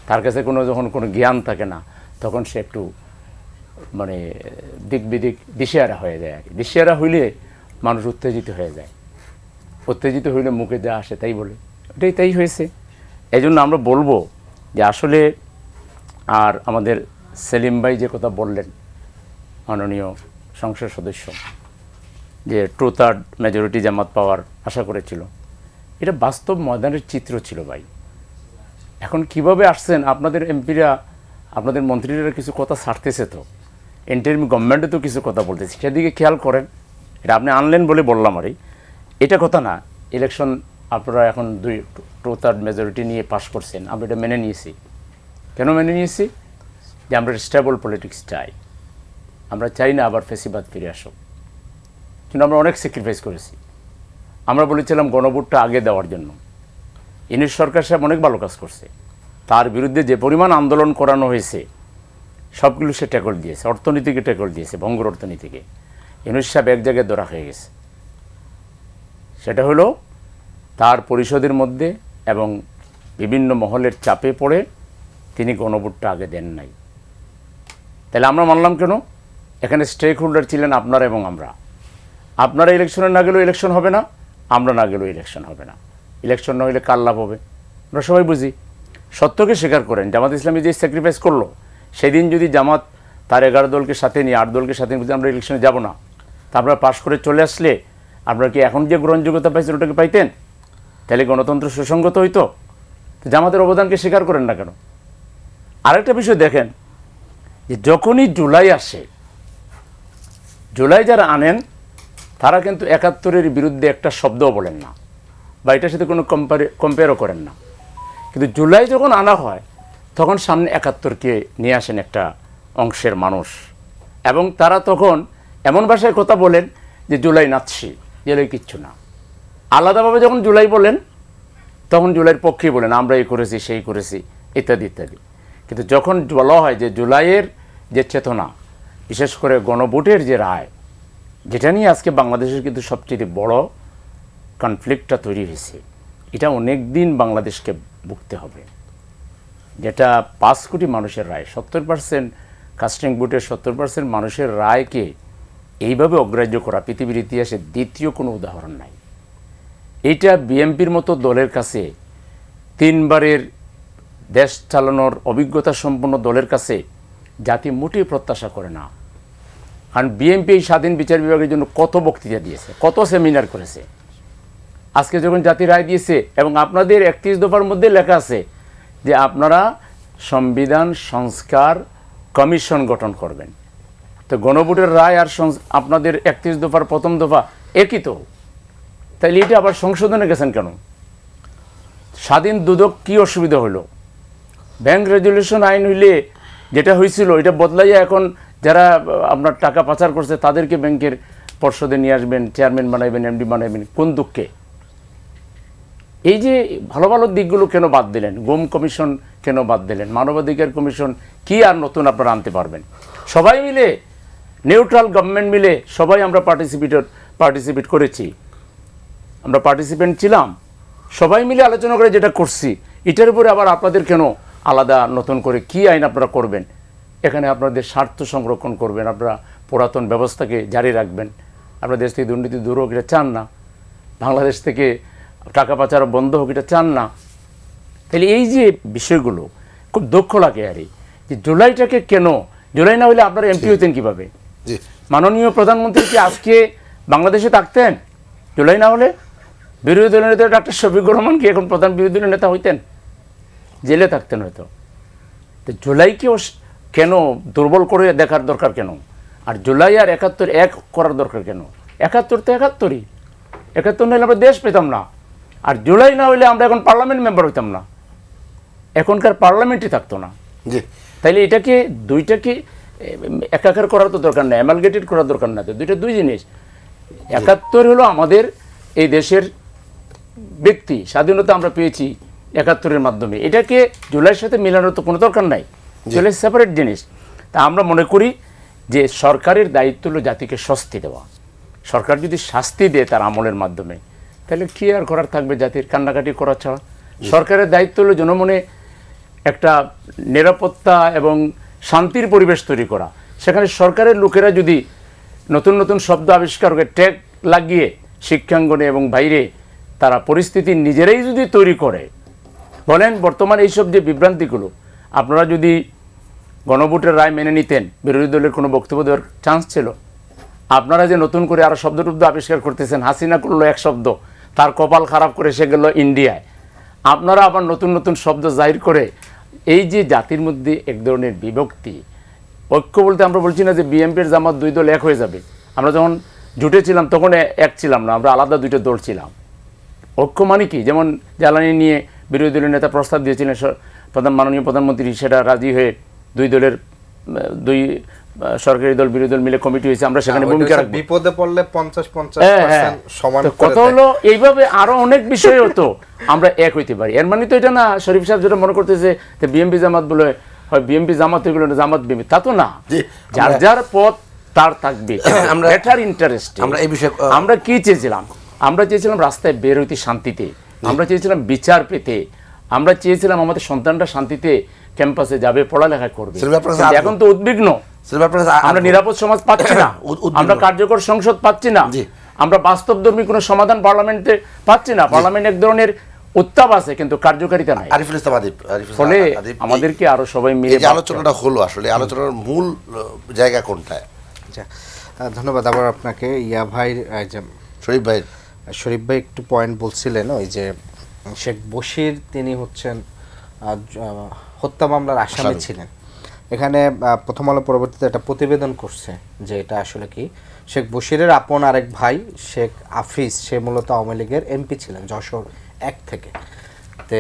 তার কাছে যখন কোনো জ্ঞান থাকে না, তখন সে একটু মানে দিক বিদিক দিশেহারা হয়ে যায় আর কি। দিশেহারা হইলে মানুষ উত্তেজিত হয়ে যায়, উত্তেজিত হইলে মুখে যা আসে তাই বলে, এটাই তাই হয়েছে। এই জন্য আমরা বলবো যে আসলে আর আমাদের সেলিম ভাই যে কথা বললেন, মাননীয় সংসদ সদস্য, যে 2/3 মেজরিটি জামাত পাওয়ার আশা করেছিল, এটা বাস্তব ময়দানের চিত্র ছিল ভাই। এখন কিভাবে আসছেন আপনাদের এমপিরা, আপনাদের মন্ত্রীরা কিছু কথা ছাড়তেছে, তো ইন্টারিম গভর্নমেন্টে তো কিছু কথা বলতেছে, সেদিকে খেয়াল করেন। এটা আপনি আনলেন বলে বললাম আরই, এটা কথা না। ইলেকশন আপনারা এখন 2/3 মেজরিটি নিয়ে পাশ করছেন, আমরা এটা মেনে নিয়েছি। কেন মেনে নিয়েছি? যে আমরা স্টেবল পলিটিক্স চাই, আমরা চাই না আবার ফেসিবাদ ফিরে আসুক। কিন্তু আমরা অনেক স্যাক্রিফাইস করেছি। আমরা বলেছিলাম গণভোটটা আগে দেওয়ার জন্য। ইউনিট সরকার সাহেব অনেক ভালো কাজ করছে, তার বিরুদ্ধে যে পরিমাণ আন্দোলন করানো হয়েছে সবগুলো সে ট্যাকল দিয়েছে, অর্থনীতিকে ট্যাকল দিয়েছে, ভঙ্গুর অর্থনীতিকে। ইউনিট সাহেব এক জায়গায় ধরা হয়ে গেছে, সেটা হলো তার পরিষদের মধ্যে এবং বিভিন্ন মহলের চাপে পড়ে তিনি গণভোটটা আগে দেন নাই। তাহলে আমরা মানলাম কেন? এখানে স্টেক হোল্ডার ছিলেন আপনারা এবং আমরা। আপনারা ইলেকশনে না গেলেও ইলেকশন হবে না, আমরা না গেলেও ইলেকশন হবে না। ইলেকশন না হলে কার লাভ হবে? আমরা সবাই বুঝি। সত্যকে স্বীকার করেন, জামাত ইসলামী যে স্যাক্রিফাইস করলো, সেদিন যদি জামাত তার 11 দলকে সাথে নিয়ে 8 দলকে সাথে নিয়ে আমরা ইলেকশনে যাব না, তা আপনারা পাশ করে চলে আসলে আপনারা কি এখন যে গ্রহণযোগ্যতা পাইছেন ওটাকে পাইতেন? তাহলে গণতন্ত্র সুসংগত হইতো। তো জামাতের অবদানকে স্বীকার করেন না কেন? আরেকটা বিষয় দেখেন, যে যখনই জুলাই আসে, জুলাই যারা আনেন তারা কিন্তু 71-এর বিরুদ্ধে একটা শব্দও বলেন না, বা এটার সাথে কোনো কম্পেয়ারও করেন না। কিন্তু জুলাই যখন আনা হয় তখন সামনে 71-কে নিয়ে আসেন একটা অংশের মানুষ, এবং তারা তখন এমন ভাষায় কথা বলেন যে জুলাই নাচ্ছি, জুলাই কিচ্ছু না। আলাদাভাবে যখন জুলাই বলেন তখন জুলাইয়ের পক্ষেই বলেন আমরা এই করেছি সেই করেছি ইত্যাদি ইত্যাদি। কিন্তু যখন বলা হয় যে জুলাইয়ের যে চেতনা, বিশেষ করে গণভোটের যে রায়, যেটা নিয়ে আজকে বাংলাদেশের কিন্তু সবচেয়ে বড় কনফ্লিক্টটা তৈরি হয়েছে, এটা অনেক দিন বাংলাদেশকে ভুগতে হবে। যেটা 5 কোটি মানুষের রায়, 70% কাস্টিং ভোটের 70% মানুষের রায়কে এইভাবে অগ্রাহ্য করা পৃথিবীর ইতিহাসে দ্বিতীয় কোনো উদাহরণ নাই। এইটা বিএনপির মতো দলের কাছে, 3বারের দেশ চালানোর অভিজ্ঞতা সম্পন্ন দলের কাছে জাতি মোটেই প্রত্যাশা করে না। কারণ বিএনপি এই স্বাধীন বিচার বিভাগের জন্য কত বক্তৃতা দিয়েছে, কত সেমিনার করেছে। আজকে যখন জাতি রায় দিয়েছে, এবং আপনাদের 31 দফার মধ্যে লেখা আছে যে আপনারা সংবিধান সংস্কার কমিশন গঠন করবেন, তো গণভোটের রায় আর আপনাদের 31 দফার প্রথম দফা একই তো। তাইলে এটা আবার সংশোধনে গেছেন কেন? স্বাধীন দুদক কি অসুবিধা হলো? ব্যাংক রেজুলেশন আইন হইলে যেটা হয়েছিল এটা বদলাইয়া এখন যারা আপনার টাকা পাচার করছে তাদেরকে ব্যাংকের পর্ষদে নিয়ে আসবেন, চেয়ারম্যান বানাইবেন, এমডি বানাইবেন, কোন দুঃখে? এই যে ভালো ভালো দিকগুলো কেন বাদ দিলেন? গুম কমিশন কেন বাদ দিলেন? মানবাধিকার কমিশন কি আর নতুন আপনারা আনতে পারবেন? সবাই মিলে, নিউট্রাল গভর্নমেন্ট মিলে সবাই আমরা পার্টিসিপেট করেছি, আমরা পার্টিসিপেন্ট ছিলাম, সবাই মিলে আলোচনা করে যেটা করছি, এটার উপরে আবার আপনাদের কেন আলাদা নতুন করে কি আইন আপনারা করবেন? এখানে আপনাদের স্বার্থ সংরক্ষণ করবেন, আপনারা পুরাতন ব্যবস্থাকে জারি রাখবেন, আপনারা দেশ থেকে দুর্নীতি দূর হোক এটা চান না, বাংলাদেশ থেকে টাকা পাচার বন্ধ হোক এটা চান না। তাহলে এই যে বিষয়গুলো খুব দুঃখ লাগে আর যে জুলাইটাকে কেন, জুলাই না হলে আপনারা এমপি হতেন কীভাবে? মাননীয় প্রধানমন্ত্রী কি আজকে বাংলাদেশে থাকতেন জুলাই না হলে? বিরোধী দলের নেতা ডক্টর শফিকুর রহমান কি এখন প্রধান বিরোধী দলের নেতা হইতেন? জেলে থাকতেন হয়তো। তো জুলাইকেও কেন দুর্বল করে দেখার দরকার কেন? আর জুলাই আর 71 এক করার দরকার কেন? 71 তো 71ই, 71 না হলে আমরা দেশ পেতাম না। আর জুলাই না হইলে আমরা এখন পার্লামেন্ট মেম্বার হইতাম না, এখনকার পার্লামেন্টই থাকতো না। তাইলে এটাকে দুইটাকে একাকার করার তো দরকার নেই, অ্যামালগেটেড করার দরকার না। তো দুইটা দুই জিনিস। 71 হলো আমাদের এই দেশের ব্যক্তি স্বাধীনতা আমরা পেয়েছি 71-এর মাধ্যমে, এটাকে জুলাইয়ের সাথে মেলানোর তো কোনো দরকার নাই, জুলাই সেপারেট জিনিস। তা আমরা মনে করি যে সরকারের দায়িত্ব হলো জাতিকে স্বস্তি দেওয়া। সরকার যদি শাস্তি দেয় তার আমলের মাধ্যমে, তাহলে কি আর করার থাকবে জাতির? কান্নাকাটি করা ছাড়া। সরকারের দায়িত্ব হলো জনমনে একটা নিরাপত্তা এবং শান্তির পরিবেশ তৈরি করা। সেখানে সরকারের লোকেরা যদি নতুন নতুন শব্দ আবিষ্কার করে ট্যাগ লাগিয়ে শিক্ষাঙ্গনে এবং বাইরে তারা পরিস্থিতি নিজেরাই যদি তৈরি করে, বলেন বর্তমান এইসব যে বিভ্রান্তিগুলো, আপনারা যদি গণভোটের রায় মেনে নিতেন, বিরোধী দলের কোনো বক্তব্য দেওয়ার চান্স ছিল? আপনারা যে নতুন করে আরও শব্দ টব্দ আবিষ্কার করতেছেন, হাসিনা করলো এক শব্দ, তার কপাল খারাপ করে সে গেল ইন্ডিয়ায়, আপনারা আবার নতুন নতুন শব্দ জাহির করে এই যে জাতির মধ্যে এক ধরনের বিভক্তি, ঐক্য বলতে আমরা বলছি না যে বিএনপির জামাত দুই দল এক হয়ে যাবে। আমরা যখন জুটে ছিলাম তখন এক ছিলাম না, আমরা আলাদা দুইটা দল ছিলাম। ঐক্য মানে কি? যেমন জ্বালানি নিয়ে বিরোধী দলের নেতা প্রস্তাব দিয়েছিলেন, মাননীয় প্রধানমন্ত্রী সেটা রাজি হয়ে দুই দলের দুই সরকারি দল বিরোধী দল মিলে কমিটি হয়েছে, আমরা সেখানে ভূমিকা রাখবো। বিপদে পড়লে 50-50% সমান করে কথা হলো এইভাবে আরো অনেক বিষয় হতো, আমরা এক হইতে পারি। এর মানে তো এটা না শরীফ সাহেব যেটা মনে করতেছে যে বিএনপি জামাত বলে হয়, বিএনপি জামাত এগুলো জামাত বিএনপি, তা তো না। যার যার পথ তার থাকবে, আমরা এটার ইন্টারেস্ট। আমরা এই বিষয়ে আমরা কি চেয়েছিলাম? আমরা চেয়েছিলাম রাস্তায় বের হইতে শান্তিতে, আমরা চেয়েছিলাম বিচার পেতে, আমরা চেয়েছিলাম আমাদের সন্তানরা শান্তিতে ক্যাম্পাসে যাবে, পড়ালেখা করবে। এখন তো উদ্বিগ্ন, আমরা নিরাপদ সমাজ পাচ্ছি না, আমরা কার্যকর সংসদ পাচ্ছি না, আমরা বাস্তবধর্মী কোনো সমাধান পার্লামেন্টে পাচ্ছি না। পার্লামেন্ট এক ধরনের উত্তাপ আছে কিন্তু কার্যকারিতা নাই। আরিফুল ইসলাম আদিব, ফলে আমাদেরকে আরো সবাই মিলে যে আলোচনাটা হলো, আসলে আলোচনার মূল জায়গা কোনটায়? আচ্ছা, ধন্যবাদ আবার আপনাকে। ইয়া ভাই, শরীফ ভাই একটু পয়েন্ট বলছিলেন, ওই যে শেখ বশির তিনি হচ্ছেন হত্যা মামলার আসামি ছিলেন। এখানে প্রথম আলো পরবর্তীতে একটা প্রতিবেদন করছে যে এটা আসলে কি, শেখ বশিরের আপন আরেক ভাই শেখ আফিজ, সে মূলত আওয়ামী লীগের এমপি ছিলেন যশোর 1 থেকে। তে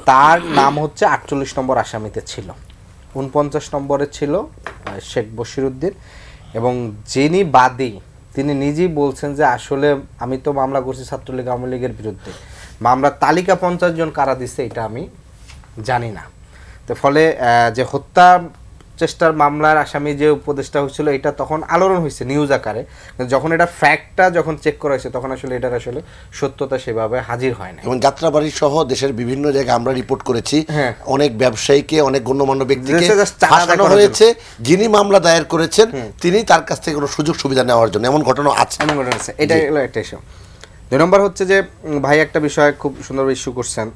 তার নাম হচ্ছে 48 নম্বর আসামিতে ছিল, 49 নম্বরে ছিল শেখ বশির উদ্দিন। এবং যিনি বাদী তিনি নিজেই বলছেন যে আসলে আমি তো মামলা করছি ছাত্রলীগ আওয়ামী লীগের বিরুদ্ধে, মামলার তালিকা 50 জন কারা দিচ্ছে এটা আমি জানি না। তো ফলে যে হত্যা চেষ্টার মামলার আসামি যে উপদেষ্টা হয়েছিল এটা তখন আলোড়ন হয়েছে নিউজ আকারে, যখন এটা ফ্যাক্টটা যখন চেক করা হয়েছে তখন আসলে এটার আসলে সত্যতা সেভাবে হাজির হয় না। এবং যাত্রাবাড়ি সহ দেশের বিভিন্ন জায়গায় আমরা রিপোর্ট করেছি, অনেক ব্যবসায়ীকে, অনেক গণ্যমান্য ব্যক্তিকে ফাঁসানো হয়েছে, যিনি মামলা দায়ের করেছেন তিনি তার কাছ থেকে কোনো সুযোগ সুবিধা নেওয়ার জন্য, এমন ঘটনা আছে। এটা হলো একটা ইস্যু। 2 নম্বর হচ্ছে যে ভাই একটা বিষয় খুব সুন্দর ইস্যু করছেন,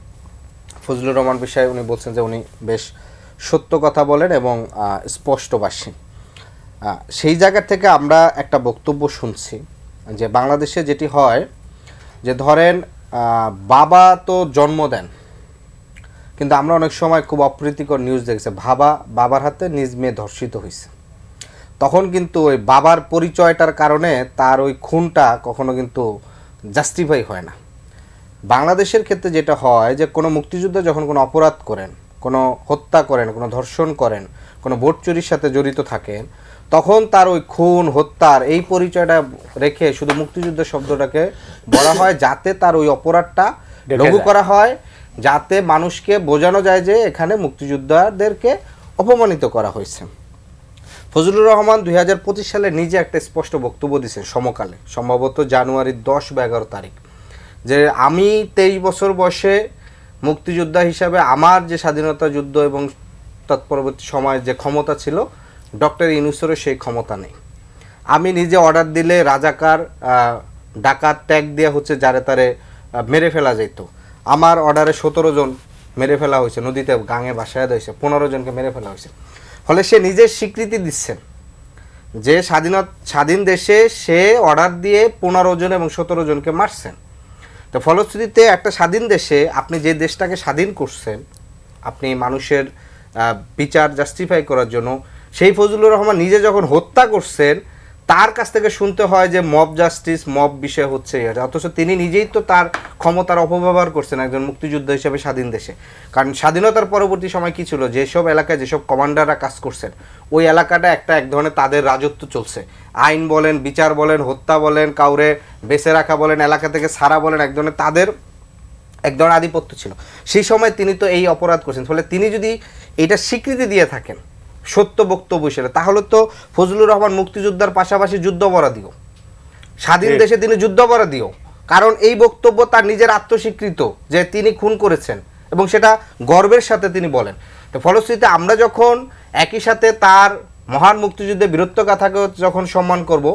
ফজলুর রহমান বিষয়ে উনি বলছেন যে উনি বেশ সত্য কথা বলেন এবং স্পষ্টবাসী। সেই জায়গা থেকে আমরা একটা বক্তব্য শুনছি যে বাংলাদেশে যেটি হয় যে ধরেন বাবা তো জন্ম দেন, কিন্তু আমরা অনেক সময় খুব অপ্রীতিকর নিউজ দেখছি, বাবার হাতে নিজ মেয়ে ধর্ষিত হয়েছে, তখন কিন্তু ওই বাবার পরিচয়টার কারণে তার ওই খুনটা কখনো কিন্তু জাস্টিফাই হয় না। বাংলাদেশের ক্ষেত্রে যেটা হয় যে কোনো মুক্তিযোদ্ধা যখন কোনো অপরাধ করেন, কোনো হত্যা করেন, কোনো ধর্ষণ করেন, কোনো ভোট চুরির সাথে জড়িত থাকেন, তখন তার ওই খুন হত্যার এই পরিচয়টা রেখে শুধু মুক্তিযুদ্ধ শব্দটাকে বলা হয়, যাতে তার ওই অপরাধটা লঘু করা হয়, যাতে মানুষকে বোঝানো যায় যে এখানে মুক্তিযোদ্ধাদেরকে অপমানিত করা হয়েছে। ফজলুর রহমান 2025 সালে নিজে একটা স্পষ্ট বক্তব্য দিয়েছেন সমকালে, সম্ভবত জানুয়ারির 10 বা 11 তারিখ, যে আমি 23 বছর বয়সে মুক্তিযোদ্ধা হিসাবে আমার যে স্বাধীনতা যুদ্ধ এবং তৎপরবর্তী সময়ে যে ক্ষমতা ছিল ডক্টর ইউনূসেরও সেই ক্ষমতা নেই। আমি নিজে অর্ডার দিলে রাজাকার ডাকাত ট্যাগ দিয়ে হচ্ছে যারে তারে মেরে ফেলা যেত, আমার অর্ডারে 17 জন মেরে ফেলা হয়েছে, নদীতে গাঙে ভাসায় দিয়েছে, 15 জনকে মেরে ফেলা হয়েছে। ফলে সে নিজের স্বীকৃতি দিচ্ছেন যে স্বাধীন দেশে সে অর্ডার দিয়ে 15 জন এবং 17 জনকে মারছেন। তো ফলশ্রুতিতে একটা স্বাধীন দেশে আপনি যে দেশটাকে স্বাধীন করছেন, আপনি মানুষের বিচার জাস্টিফাই করার জন্য, সেই ফজলুর রহমান নিজে যখন হত্যা করছেন তার কাছ থেকে শুনতে হয় যে মব জাস্টিস, মব বিষয় হচ্ছে, অথচ তিনি নিজেই তো তার ক্ষমতার অপব্যবহার করছেন একজন মুক্তিযোদ্ধা হিসেবে স্বাধীন দেশে। কারণ স্বাধীনতার পরবর্তী সময় কি ছিল, যেসব এলাকায় যেসব কমান্ডাররা কাজ করছেন ওই এলাকাটা এক ধরনের তাদের রাজত্ব চলছে, আইন বলেন, বিচার বলেন, হত্যা বলেন, কাউরে বেঁচে রাখা বলেন, এলাকা থেকে ছাড়া বলেন, এক ধরনের তাদের এক ধরনের আধিপত্য ছিল। সেই সময় তিনি তো এই অপরাধ করছেন, ফলে তিনি যদি এটা স্বীকৃতি দিয়ে থাকেন সত্য বক্তব্য হিসেবে, তাহলে তো ফজলুর রহমান মুক্তিযোদ্ধার পাশাপাশি যুদ্ধাপরাধীও, স্বাধীন দেশে তিনি যুদ্ধাপরাধীও, কারণ এই বক্তব্য তার নিজের আত্মস্বীকৃত যে তিনি খুন করেছেন এবং সেটা গর্বের সাথে তিনি বলেন। তো ফলশ্রুতিতে আমরা যখন একই সাথে তার মহান মুক্তিযুদ্ধের বীরত্বগাথাকে যখন সম্মান করব,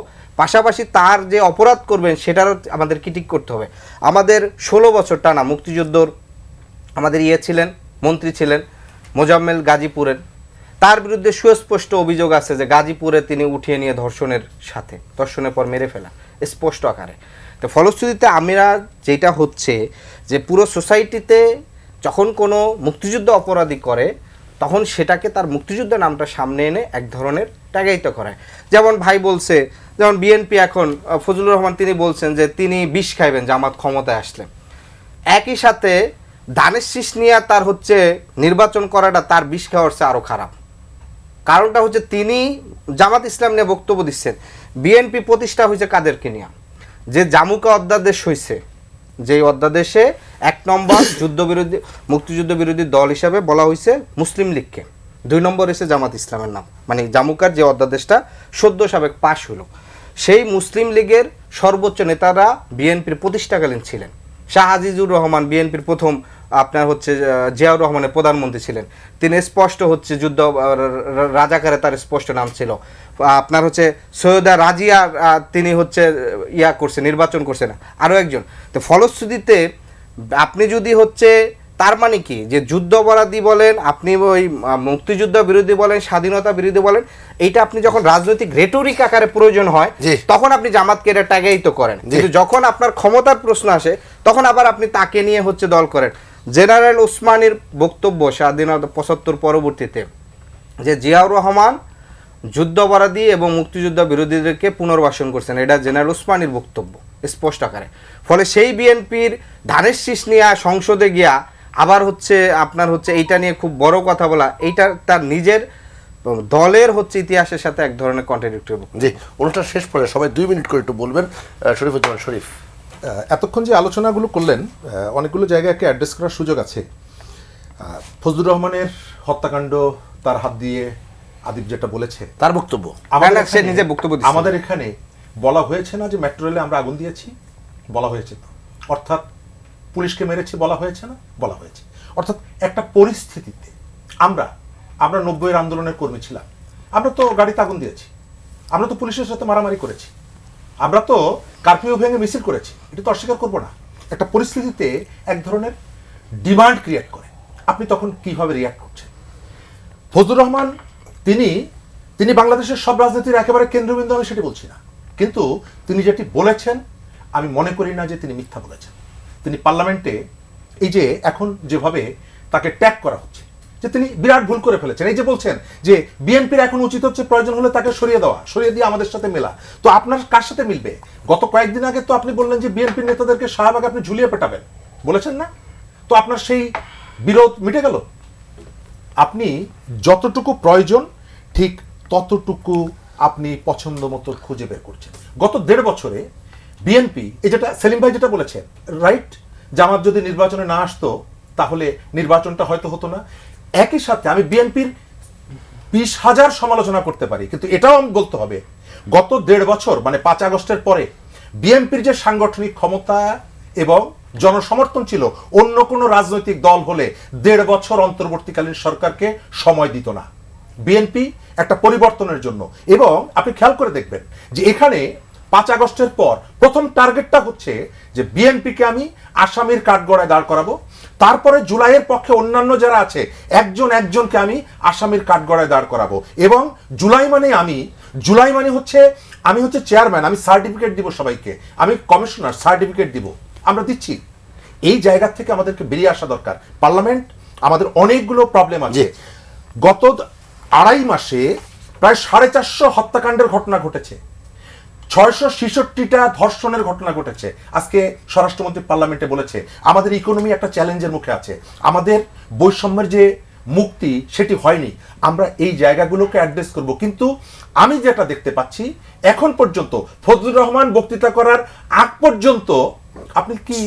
পাশাপাশি তার যে অপরাধ করবেন সেটারও আমাদের ক্রিটিক করতে হবে। আমাদের 16 বছর টানা মুক্তিযুদ্ধর আমাদের ছিলেন, মন্ত্রী ছিলেন মোজাম্মেল গাজীপুরের, তার বিরুদ্ধে সুস্পষ্ট অভিযোগ আছে যে গাজীপুরে তিনি উঠিয়ে নিয়ে ধর্ষণের পর মেরে ফেলা স্পষ্ট আকারে। তো ফলশ্রুতিতে আমরা যেটা হচ্ছে যে পুরো সোসাইটিতে যখন কোনো মুক্তিযুদ্ধ অপরাধী করে তখন সেটাকে তার মুক্তিযুদ্ধের নামটা সামনে এনে এক ধরনের ট্যাগায়িত করে। যেমন ভাই বলছে, যেমন বিএনপি এখন ফজলুর রহমান তিনি বলছেন যে তিনি বিষ খাইবেন জামাত ক্ষমতায় আসলে, একই সাথে ধানের শীষ নিয়ে তার হচ্ছে নির্বাচন করাটা তার বিষ খাওয়ার চেয়ে আরও খারাপ। কারণটা হচ্ছে তিনি জামাত ইসলাম নিয়ে বক্তব্য দিচ্ছেন, বিএনপি প্রতিষ্ঠা হয়েছে কাদেরকে নিয়ে? যে জামুকা অধ্যাদেশ হয়েছে, যেই অধ্যাদেশে 1 নম্বর মুক্তিযুদ্ধ বিরোধী দল হিসাবে বলা হয়েছে মুসলিম লীগকে, 2 নম্বর হয়েছে জামাত ইসলামের নাম, মানে জামুকার যে অধ্যাদেশটা সদ্য সাবেক পাশ হলো, সেই মুসলিম লীগের সর্বোচ্চ নেতারা বিএনপির প্রতিষ্ঠাকালীন ছিলেন। শাহ আজিজুর রহমান বিএনপির প্রথম আপনার হচ্ছে জিয়াউর রহমানের প্রধানমন্ত্রী ছিলেন, তিনি স্পষ্ট হচ্ছে যুদ্ধ রাজাকারে তার স্পষ্ট নাম ছিল। আপনার হচ্ছে সৈয়দা রাজিয়া তিনি হচ্ছে নির্বাচন করছেন আরও একজন। তো ফলশ্রুতিতে আপনি যদি হচ্ছে তার মানে কি যে যুদ্ধ অপরাধী বলেন, আপনি ওই মুক্তিযুদ্ধ বিরোধী বলেন, স্বাধীনতা বিরোধী বলেন, এইটা আপনি যখন রাজনৈতিক রেটরিক আকারে প্রয়োজন হয় তখন আপনি জামাতকে এটা ট্যাগায়িত করেন, কিন্তু যখন আপনার ক্ষমতার প্রশ্ন আসে তখন আবার আপনি তাকে নিয়ে হচ্ছে দল করেন। জেনারেল ওসমানীর বক্তব্য স্বাধীনতা 75 পরবর্তীতে যে জিয়াউর রহমান যুদ্ধ অপরাধী এবং মুক্তিযুদ্ধ বিরোধীদেরকে পুনর্বাসন করছেন, এটা জেনারেল ওসমানীর বক্তব্য স্পষ্ট আকারে। ফলে সেই বিএনপির ধানের শীষ নিয়ে সংসদে গিয়া আবার হচ্ছে আপনার হচ্ছে এইটা নিয়ে খুব বড় কথা বলা, এইটা তার নিজের দলের হচ্ছে ইতিহাসের সাথে এক ধরনের কন্ট্রাডিক্টরি। জি, অনুষ্ঠান শেষ পরে সবাই 2 মিনিট করে একটু বলবেন। শরীফুজ্জামান শরীফ, এতক্ষণ যে আলোচনাগুলো করলেন অনেকগুলো জায়গাকে অ্যাড্রেস করার সুযোগ আছে। ফজলুর রহমানের হত্যাকাণ্ড তার হাত দিয়ে আদিব যেটা বলেছে তার বক্তব্য আমাদের এখানে বলা হয়েছে না যে মেট্রো রেলে আমরা আগুন দিয়েছি, বলা হয়েছে, অর্থাৎ পুলিশকে মেরেছি বলা হয়েছে না, বলা হয়েছে। অর্থাৎ একটা পরিস্থিতিতে আমরা 90-এর আন্দোলনের কর্মী ছিলাম, আমরা তো গাড়িতে আগুন দিয়েছি, আমরা তো পুলিশের সাথে মারামারি করেছি, আমরা তো কারফিউ ভেঙে মিছিল করেছি, এটা তো অস্বীকার করবো না। একটা পরিস্থিতিতে এক ধরনের ডিমান্ড ক্রিয়েট করে, আপনি তখন কিভাবে রিয়াক্ট করছেন? ফজলুর রহমান তিনি বাংলাদেশের সব রাজনীতির একেবারে কেন্দ্রবিন্দু, আমি সেটি বলছি না, কিন্তু তিনি যেটি বলেছেন আমি মনে করি না যে তিনি মিথ্যা বলেছেন। তিনি পার্লামেন্টে এই যে এখন যেভাবে তাকে ট্যাগ করা হচ্ছে যে তিনি বিরাট ভুল করে ফেলেছেন, এই যে বলছেন যে বিএনপির এখন উচিত হচ্ছে প্রয়োজন হলে তাকে সরিয়ে দিয়ে আমাদের সাথে মেলা, তো আপনার কার সাথে মিলবে? গত কয়েকদিন আগে তো আপনি বললেন যে বিএনপির নেতাদেরকে শাহবাগে আপনি ঝুলিয়ে পেটাবেন, বলেছেন না? তো আপনার সেই বিরোধ মিটে গেল? আপনি যতটুকু প্রয়োজন ঠিক ততটুকু আপনি পছন্দ মতো খুঁজে বের করছেন। গত 1.5 বছরে বিএনপি, এই যেটা সেলিম ভাই যেটা বলেছেন রাইট, জামাত যদি নির্বাচনে না আসতো তাহলে নির্বাচনটা হয়তো হতো না। একই সাথে আমি বিএনপির 20,000 সমালোচনা করতে পারি, কিন্তু এটাও আমি বলতে হবে গত 1.5 বছর মানে 5 আগস্টের পরে বিএনপির যে সাংগঠনিক ক্ষমতা এবং জনসমর্থন ছিল, অন্য কোনো রাজনৈতিক দল হলে 1.5 বছর অন্তর্বর্তীকালীন সরকারকে সময় দিত না বিএনপি একটা পরিবর্তনের জন্য। এবং আপনি খেয়াল করে দেখবেন যে এখানে 5 আগস্টের পর প্রথম টার্গেটটা হচ্ছে যে বিএনপিকে আমি আসামির কাঠগড়ায় দাঁড় করাবো, তারপরে জুলাইয়ের পক্ষে অন্যান্য যারা আছে একজনকে আমি আসামির কাঠগড়ায় দাঁড় করাবো। এবং জুলাই মানে হচ্ছে আমি হচ্ছে চেয়ারম্যান, আমি সার্টিফিকেট দিব সবাইকে, আমি কমিশনার সার্টিফিকেট দিব, আমরা দিচ্ছি। এই জায়গা থেকে আমাদেরকে বেরিয়ে আসা দরকার। পার্লামেন্ট আমাদের অনেকগুলো প্রবলেম আছে। গত 2.5 মাসে প্রায় 450 হত্যাকাণ্ডের ঘটনা ঘটেছে, 666টা ধর্ষণের ঘটনা ঘটেছে। আজকে স্বরাষ্ট্রমন্ত্রী পার্লামেন্টে বলেছে আমাদের ইকোনমি একটা চ্যালেঞ্জের মুখে আছে, আমাদের বৈষম্যের যে মুক্তি সেটি হয়নি, আমরা এই জায়গাগুলোকে অ্যাড্রেস করব। কিন্তু আমি যেটা দেখতে পাচ্ছি এখন পর্যন্ত ফজলুর রহমান বক্তৃতা করার আগ পর্যন্ত আপনি কি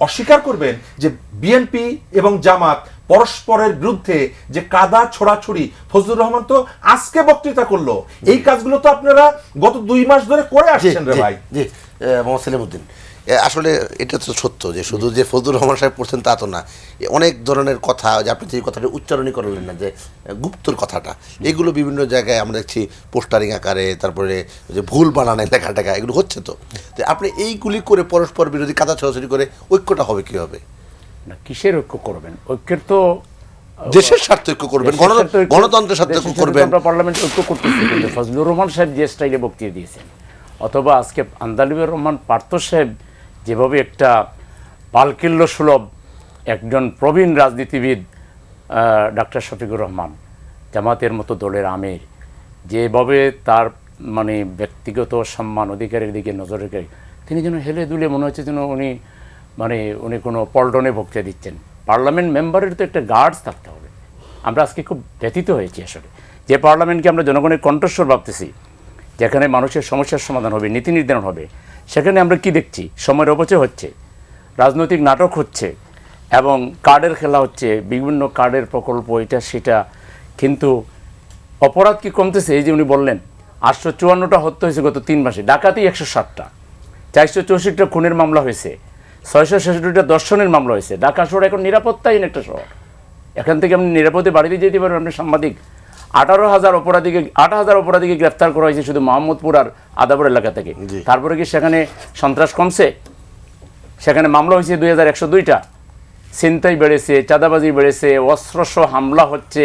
অস্বীকার করবেন যে বিএনপি এবং জামাত পরস্পরের বিরুদ্ধে যে কাদা ছোড়াছুড়ি ফজলুর রহমান তো আজকে বক্তৃতা করলো, এই কাজগুলো তো আপনারা গত 2 মাস ধরে করে আসছেন রে ভাই। জি মোহাম্মদ সেলিমউদ্দিন, আসলে এটা তো সত্য যে শুধু যে ফজলুর রহমান সাহেব পড়ছেন তা তো না, অনেক ধরনের কথা, যে আপনি যে কথাটা উচ্চারণই করলেন না, যে গুপ্তর কথাটা, এগুলো বিভিন্ন জায়গায় আমরা দেখছি পোস্টারিং আকারে, তারপরে যে ভুল বানানে লেখা টেখা, এগুলো হচ্ছে। তো আপনি এইগুলি করে পরস্পর বিরোধী কাদা ছড়াছড়ি করে ঐক্যটা হবে কীভাবে? না, কিসের ঐক্য করবেন? ঐক্যের তো দেশের স্বার্থ ঐক্য করবেন, গণতন্ত্রের স্বার্থ ঐক্য করবেন। আমরা পার্লামেন্টে ঐক্য করতেছি, কিন্তু ফজলুর রহমান সাহেব যে স্টাইলে বক্তৃতা দিয়েছেন, অথবা আজকে আন্দালিবুর রহমান পার্থ সাহেব যেভাবে একটা পালকিল্য সুলভ একজন প্রবীণ রাজনীতিবিদ ডাক্তার শফিকুর রহমান, জামাতের মতো দলের আমির, যেভাবে তার মানে ব্যক্তিগত সম্মান অধিকারের দিকে নজর রেখে তিনি যেন হেলে দুলে মনে হচ্ছে যেন উনি কোনো পল্টনে বক্তৃতা দিচ্ছেন। পার্লামেন্ট মেম্বারের তো একটা গার্ডস থাকতে হবে। আমরা আজকে খুব ব্যথিত হয়েছি আসলে, যে পার্লামেন্টকে আমরা জনগণের কণ্ঠস্বর ভাবতেছি, যেখানে মানুষের সমস্যার সমাধান হবে, নীতি নির্ধারণ হবে, সেখানে আমরা কি দেখছি? সময়ের অপচয় হচ্ছে, রাজনৈতিক নাটক হচ্ছে, এবং কার্ডের খেলা হচ্ছে, বিভিন্ন কার্ডের প্রকল্প, এটা সেটা। কিন্তু অপরাধ কি কমতেছে? এই যে উনি বললেন 854টা হত্যা হয়েছে গত 3 মাসে, ডাকাতি 160টা, 464টা খুনের মামলা হয়েছে, 666টা দর্শনের মামলা হয়েছে। ঢাকা শহর এখন নিরাপত্তাহীন একটা শহর। এখান থেকে আপনি নিরাপদে বাড়িতে যেতে পারবেন। আপনি সাংবাদিক, 8,000 অপরাধীকে গ্রেফতার করা হয়েছে শুধু মোহাম্মদপুর আর আদাবর এলাকা থেকে। তারপরে কি সেখানে সন্ত্রাস কমছে? সেখানে মামলা হয়েছে 2102টা, ছিনতাই বেড়েছে, চাঁদাবাজি বেড়েছে, অস্ত্রসহ হামলা হচ্ছে,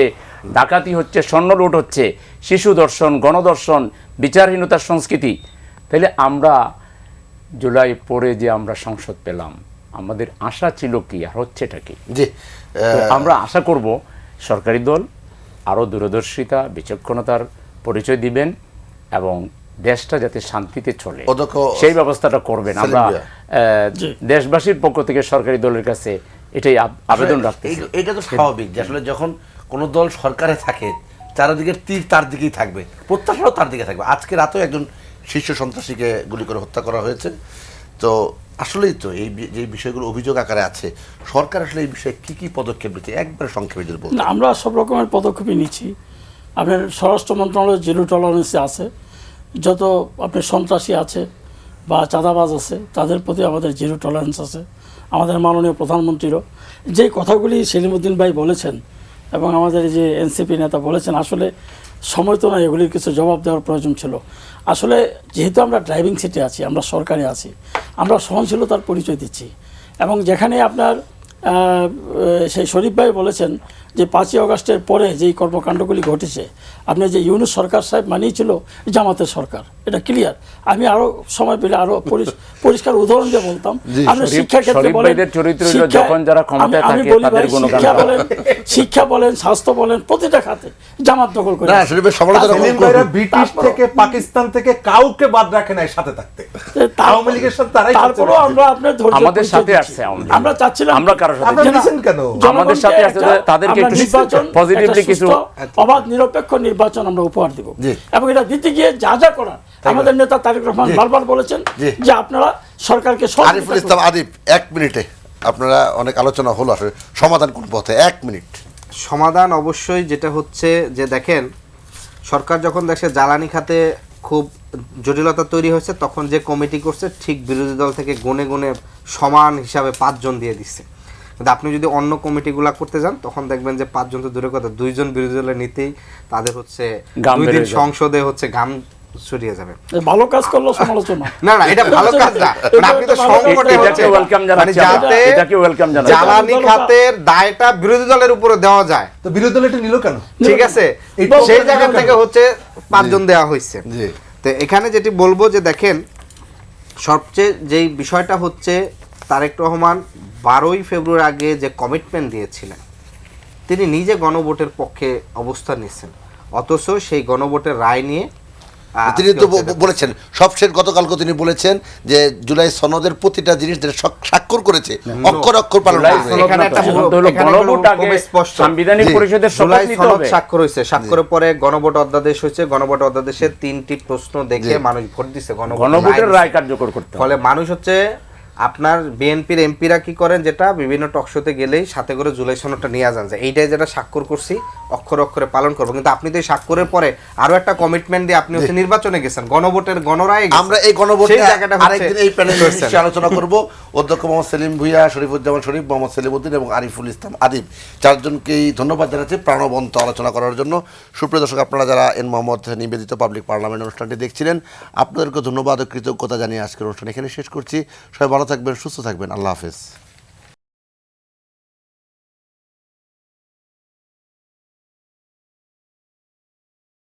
ডাকাতি হচ্ছে, স্বর্ণ লুট হচ্ছে, শিশু দর্শন, গণদর্শন, বিচারহীনতার সংস্কৃতি। তাহলে আমরা জুলাই পরে যে আমরা সংসদ পেলাম, আমাদের আশা ছিল কি, আর হচ্ছেটা কি? জি, আমরা আশা করব সরকারি দল আরও দূরদর্শিতা, বিচক্ষণতার পরিচয় দিবেন এবং দেশটা যাতে শান্তিতে চলে সেই ব্যবস্থাটা করবেন। আমরা দেশবাসীর পক্ষ থেকে সরকারি দলের কাছে এটাই আবেদন রাখতে। এটা তো স্বাভাবিক যে আসলে যখন কোনো দল সরকারে থাকে, চারিদিকে তীর তার দিকেই থাকবে, প্রত্যাশাও তার দিকে থাকবে। আজকে রাতেও একজন শীর্ষ সন্ত্রাসীকে গুলি করে হত্যা করা হয়েছে। তো আসলেই তো এই যে বিষয়গুলো অভিযোগ আকারে আছে, সরকার আসলে এই বিষয়ে কি কি পদক্ষেপ নিচ্ছে একবারে সংক্ষেপে যদি বলতেন। আমরা সব রকমের পদক্ষেপই নিচ্ছি। আপনার স্বরাষ্ট্র মন্ত্রণালয় জিরো টলারেন্সে আছে, যত আপনার সন্ত্রাসী আছে বা চাঁদাবাজ আছে তাদের প্রতি আমাদের জিরো টলারেন্স আছে। আমাদের মাননীয় প্রধানমন্ত্রীরও যে কথাগুলি সেলিমউদ্দিন ভাই বলেছেন এবং আমাদের যে এনসিপি নেতা বলেছেন, আসলে সময় তো না, এগুলির কিছু জবাব দেওয়ার প্রয়োজন ছিল। আসলে যেহেতু আমরা ড্রাইভিং সিটে আছি, আমরা সরকারে আছি, আমরা সহনশীলতার পরিচয় দিচ্ছি। এবং যেখানে আপনার সেই শরীফ ভাই বলেছেন যে 5ই আগস্টের পরে যেই কর্মকাণ্ডগুলি ঘটেছে, আপনি যে ইউনূস সরকার সাহেব মানিয়েছিল জামাতের সরকার, এটা ক্লিয়ার। আমি আরো সময় পেলে আরো পরিষ্কার উদাহরণ দিয়ে বলতাম। আপনি শিক্ষা ক্ষেত্রে বলেন, শিক্ষা বলেন, স্বাস্থ্য বলেন, প্রতিটা খাতে জামাত দখল করে। ব্রিটিশ থেকে পাকিস্তান থেকে কাউকে বাদ রাখে নাই সাথে থাকতে, আওয়ামী লীগের সাথে তারাই। তারপরেও আমরা আপনার আমাদের সাথে আসছে, আমরা চাচ্ছিলাম, আমরা কারোর সাথে কেন আমাদের সাথে আসছে, তাদেরকে একটু নির্বাচন, পজিটিভলি কিছু অবাধ নিরপেক্ষ নির্বাচন আমরা উপহার দেব। এবং এটা দিতে গিয়ে যা যা করার আমাদের নেতা তারেক রহমান বারবার বলেছেন যে আপনারা সরকারকে। আরিফুল ইসলাম আদিব, 1 মিনিটে আপনারা অনেক আলোচনা হলো, আসলে সমাধান কোন পথে? 1 মিনিট। সমাধান অবশ্যই যেটা হচ্ছে যে দেখেন, সরকার যখন দেখছে জ্বালানি খাতে খুব জটিলতা তৈরি হয়েছে, তখন যে কমিটি করছে ঠিক বিরোধী দল থেকে গুনে গুনে সমান হিসাবে 5 জন দিয়ে দিচ্ছে। কিন্তু আপনি যদি অন্য কমিটিগুলা করতে যান, তখন দেখবেন যে 5 জন তো দূরের কথা, 2 জন বিরোধী দলের নিতেই তাদের হচ্ছে 2 দিন সংসদে হচ্ছে ঘাম ছড়িয়ে যাবে। ভালো কাজ করলো সমালোচনা, না না, এটা ভালো কাজ না। আপনি তো সংকটে হচ্ছে, মানে যাতে জ্বালানি খাতের দায়টা বিরোধী দলের উপরে দেওয়া যায়, তো বিরোধী দল এটা নিল কেন? ঠিক আছে, সেই জায়গা থেকে হচ্ছে 5 জন দেওয়া হয়েছে। তো এখানে যেটি বলবো যে দেখেন, সবচেয়ে যেই বিষয়টা হচ্ছে তারেক রহমান 12ই ফেব্রুয়ারি আগে যে কমিটমেন্ট দিয়েছিলেন, তিনি নিজে গণভোটের পক্ষে অবস্থান নিয়েছেন, অথচ সেই গণভোটের রায় নিয়ে তিনি তো বলেছেন, সবশেষ গতকালকে তিনি বলেছেন যে জুলাই সনদের প্রতিটা জিনিস স্বাক্ষর করেছে, অক্ষর অক্ষর পালন করবে। সাংবিধানিক পরিষদের জুলাই সনদ স্বাক্ষর হয়েছে, স্বাক্ষরের পরে গণভোট অধ্যাদেশ হয়েছে, গণভোট অধ্যাদেশে 3টি প্রশ্ন দেখে মানুষ ভোট দিচ্ছে, গণভোটের রায় কার্যকর করতে। ফলে মানুষ হচ্ছে আপনার বিএনপির এমপিরা কি করেন, যেটা বিভিন্ন টকশোতে গেলেই সাথে করে জুলাই সনদটা নিয়ে যান, যে এইটাই যেটা স্বাক্ষর করছি অক্ষরে অক্ষরে পালন করবো। কিন্তু আপনি তো এই স্বাক্ষরের পরে আরো একটা কমিটমেন্ট দিয়ে আপনি হচ্ছে নির্বাচনে গেছেন, গণভোটের গণরায় গেছেন। আমরা এই গণভোটে সেই জায়গাটা হচ্ছে আরেকদিন এই প্যানেলে করছেন। নিশ্চয়ই আলোচনা করব। অধ্যক্ষ মোহাম্মদ সেলিম ভুইয়া, শরীফুজ্জামান শরীফ, মোহাম্মদ সেলিমউদ্দিন এবং আরিফুল ইসলাম আদিব, চারজনকেই ধন্যবাদ জানাচ্ছি প্রাণবন্ত আলোচনা করার জন্য। সুপ্রিয় দর্শক, আপনারা যারা এন মোহাম্মদ নিবেদিত পাবলিক পার্লামেন্ট অনুষ্ঠানটি দেখছিলেন, আপনাদেরকে ধন্যবাদ ও কৃতজ্ঞতা জানিয়ে আজকের অনুষ্ঠান এখানে শেষ করছি। সবাই ভালো থাকবেন, সুস্থ থাকবেন, আল্লাহ হাফেজ।